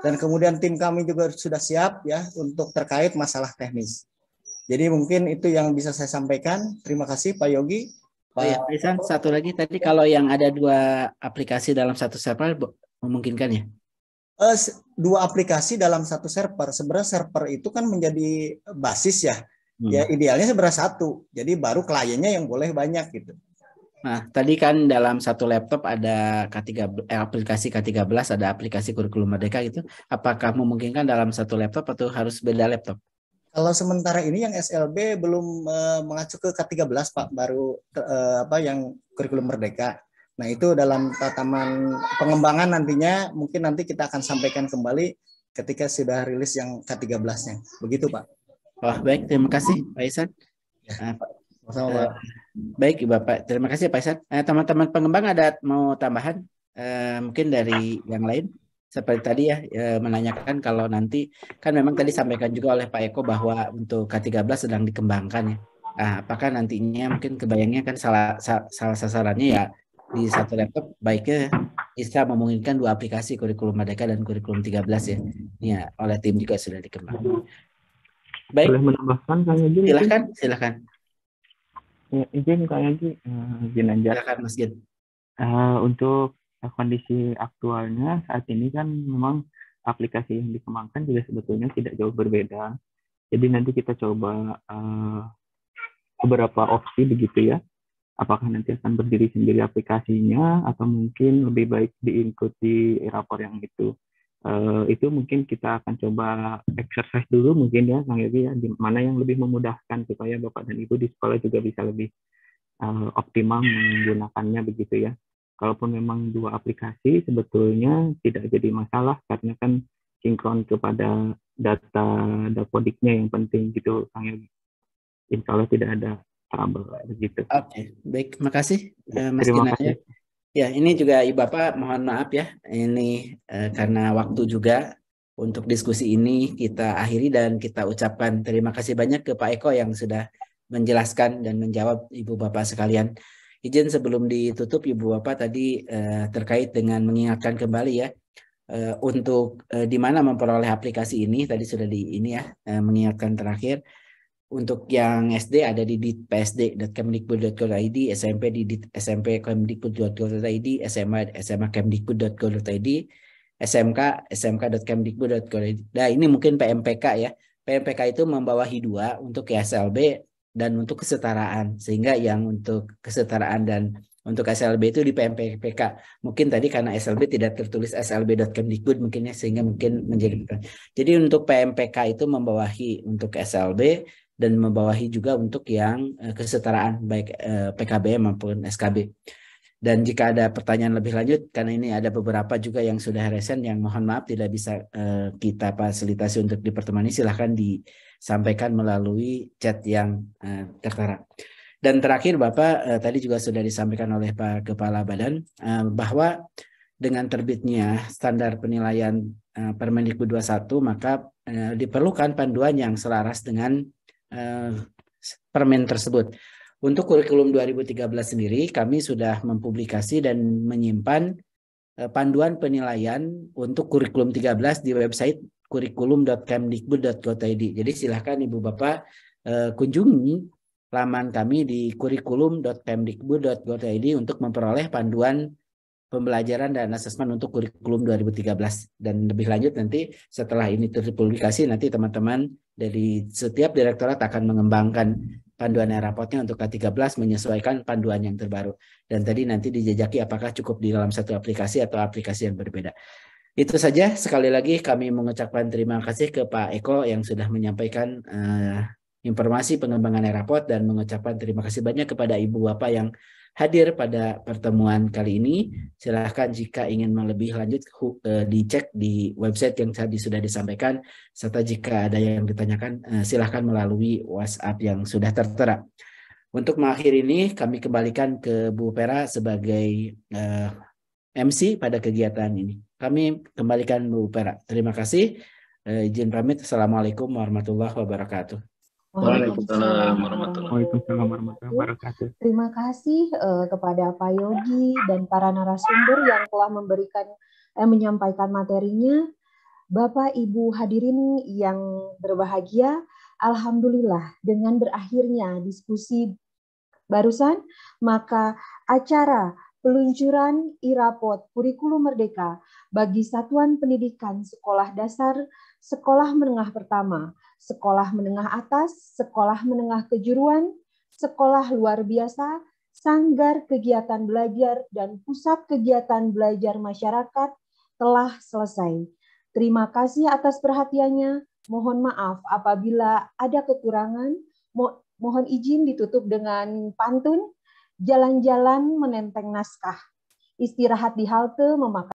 Dan kemudian tim kami juga sudah siap ya untuk terkait masalah teknis. Jadi mungkin itu yang bisa saya sampaikan. Terima kasih Pak Yogi. Oh ya, Pak Ihsan, satu lagi tadi kalau yang ada dua aplikasi dalam satu server memungkinkan ya? Dua aplikasi dalam satu server. Sebenarnya server itu kan menjadi basis ya. Ya idealnya sebenarnya satu. Jadi baru kliennya yang boleh banyak gitu. Nah, tadi kan dalam satu laptop ada aplikasi K13, ada aplikasi Kurikulum Merdeka gitu. Apakah memungkinkan dalam satu laptop atau harus beda laptop? Kalau sementara ini yang SLB belum mengacu ke K13 Pak, baru yang Kurikulum Merdeka. Nah itu dalam tataman pengembangan nantinya mungkin nanti kita akan sampaikan kembali ketika sudah rilis yang K13-nya. Begitu Pak. Oh baik, terima kasih Pak Ihsan. Baik Bapak, terima kasih Pak Ihsan. Teman-teman pengembang ada mau tambahan? Mungkin dari yang lain seperti tadi ya, menanyakan kalau nanti kan memang tadi sampaikan juga oleh Pak Eko bahwa untuk K13 sedang dikembangkan ya. Nah, apakah nantinya mungkin kebayangnya kan salah sasarannya ya di satu laptop baiknya bisa memungkinkan dua aplikasi kurikulum Merdeka dan kurikulum 13 ya. Ya, oleh tim juga sudah dikembangkan. Baik. Boleh menambahkan Kang Yogi? Silakan. Ya, izin Kang Yogi, izin aja. Silakan Mas Gen. Untuk kondisi aktualnya saat ini kan memang aplikasi yang dikembangkan juga sebetulnya tidak jauh berbeda. Jadi nanti kita coba beberapa opsi begitu ya. Apakah nanti akan berdiri sendiri aplikasinya atau mungkin lebih baik diikuti rapor yang itu. Itu mungkin kita akan coba exercise dulu mungkin ya Kang Yogi ya, di mana yang lebih memudahkan supaya Bapak dan Ibu di sekolah juga bisa lebih optimal menggunakannya begitu ya. Kalaupun memang dua aplikasi sebetulnya tidak jadi masalah karena kan sinkron kepada data dapodiknya yang penting gitu Kang Yogi. Insya Allah tidak ada trouble begitu. Oke, baik, makasih Mas Terima Ginanjar. kasih. Ya, ini juga Ibu Bapak mohon maaf ya, ini karena waktu juga untuk diskusi ini kita akhiri dan kita ucapkan terima kasih banyak ke Pak Eko yang sudah menjelaskan dan menjawab Ibu Bapak sekalian. Izin sebelum ditutup Ibu Bapak tadi terkait dengan mengingatkan kembali ya untuk di mana memperoleh aplikasi ini tadi sudah di ini ya mengingatkan terakhir. Untuk yang SD ada di ditpsd.kemdikbud.go.id, SMP di smp.kemdikbud.go.id, SMA sma.kemdikbud.go.id, SMK smk.kemdikbud.go.id. Nah, ini mungkin PMPK ya. PMPK itu membawahi dua untuk SLB dan untuk kesetaraan. Sehingga yang untuk kesetaraan dan untuk SLB itu di PMPK. Mungkin tadi karena SLB tidak tertulis slb.kemdikbud mungkin ya, sehingga mungkin menjadi. Jadi untuk PMPK itu membawahi untuk SLB dan membawahi juga untuk yang kesetaraan baik PKBM maupun SKB. Dan jika ada pertanyaan lebih lanjut, karena ini ada beberapa juga yang sudah resen yang mohon maaf tidak bisa kita fasilitasi untuk di pertemuan ini, silahkan disampaikan melalui chat yang tertera. Dan terakhir Bapak, tadi juga sudah disampaikan oleh Pak Kepala Badan bahwa dengan terbitnya standar penilaian Permendikbud 21 maka diperlukan panduan yang selaras dengan permen tersebut. Untuk kurikulum 2013 sendiri kami sudah mempublikasi dan menyimpan panduan penilaian untuk kurikulum 13 di website kurikulum.kemdikbud.go.id. Jadi silahkan Ibu Bapak kunjungi laman kami di kurikulum.kemdikbud.go.id untuk memperoleh panduan pembelajaran dan asesmen untuk kurikulum 2013. Dan lebih lanjut nanti setelah ini terpublikasi nanti teman-teman dari setiap direktorat akan mengembangkan panduan rapotnya untuk K13 menyesuaikan panduan yang terbaru. Dan tadi nanti dijajaki apakah cukup di dalam satu aplikasi atau aplikasi yang berbeda. Itu saja, sekali lagi kami mengucapkan terima kasih ke Pak Eko yang sudah menyampaikan informasi pengembangan rapot dan mengucapkan terima kasih banyak kepada Ibu Bapak yang hadir pada pertemuan kali ini. Silahkan jika ingin lebih lanjut dicek di website yang tadi sudah disampaikan, serta jika ada yang ditanyakan silahkan melalui WhatsApp yang sudah tertera. Untuk mengakhiri ini kami kembalikan ke Bu Pera sebagai MC pada kegiatan ini. Kami kembalikan Bu Pera. Terima kasih. Izin pamit. Assalamualaikum warahmatullahi wabarakatuh. Waalaikumsalam warahmatullahi wabarakatuh. Terima kasih kepada Pak Yogi dan para narasumber yang telah menyampaikan materinya. Bapak Ibu hadirin yang berbahagia, alhamdulillah dengan berakhirnya diskusi barusan, maka acara peluncuran e-raport Kurikulum Merdeka bagi Satuan Pendidikan Sekolah Dasar, Sekolah Menengah Pertama, Sekolah Menengah Atas, Sekolah Menengah Kejuruan, Sekolah Luar Biasa, Sanggar Kegiatan Belajar, dan Pusat Kegiatan Belajar Masyarakat telah selesai. Terima kasih atas perhatiannya. Mohon maaf apabila ada kekurangan. Mohon izin ditutup dengan pantun. Jalan-jalan menenteng naskah. Istirahat di halte memakan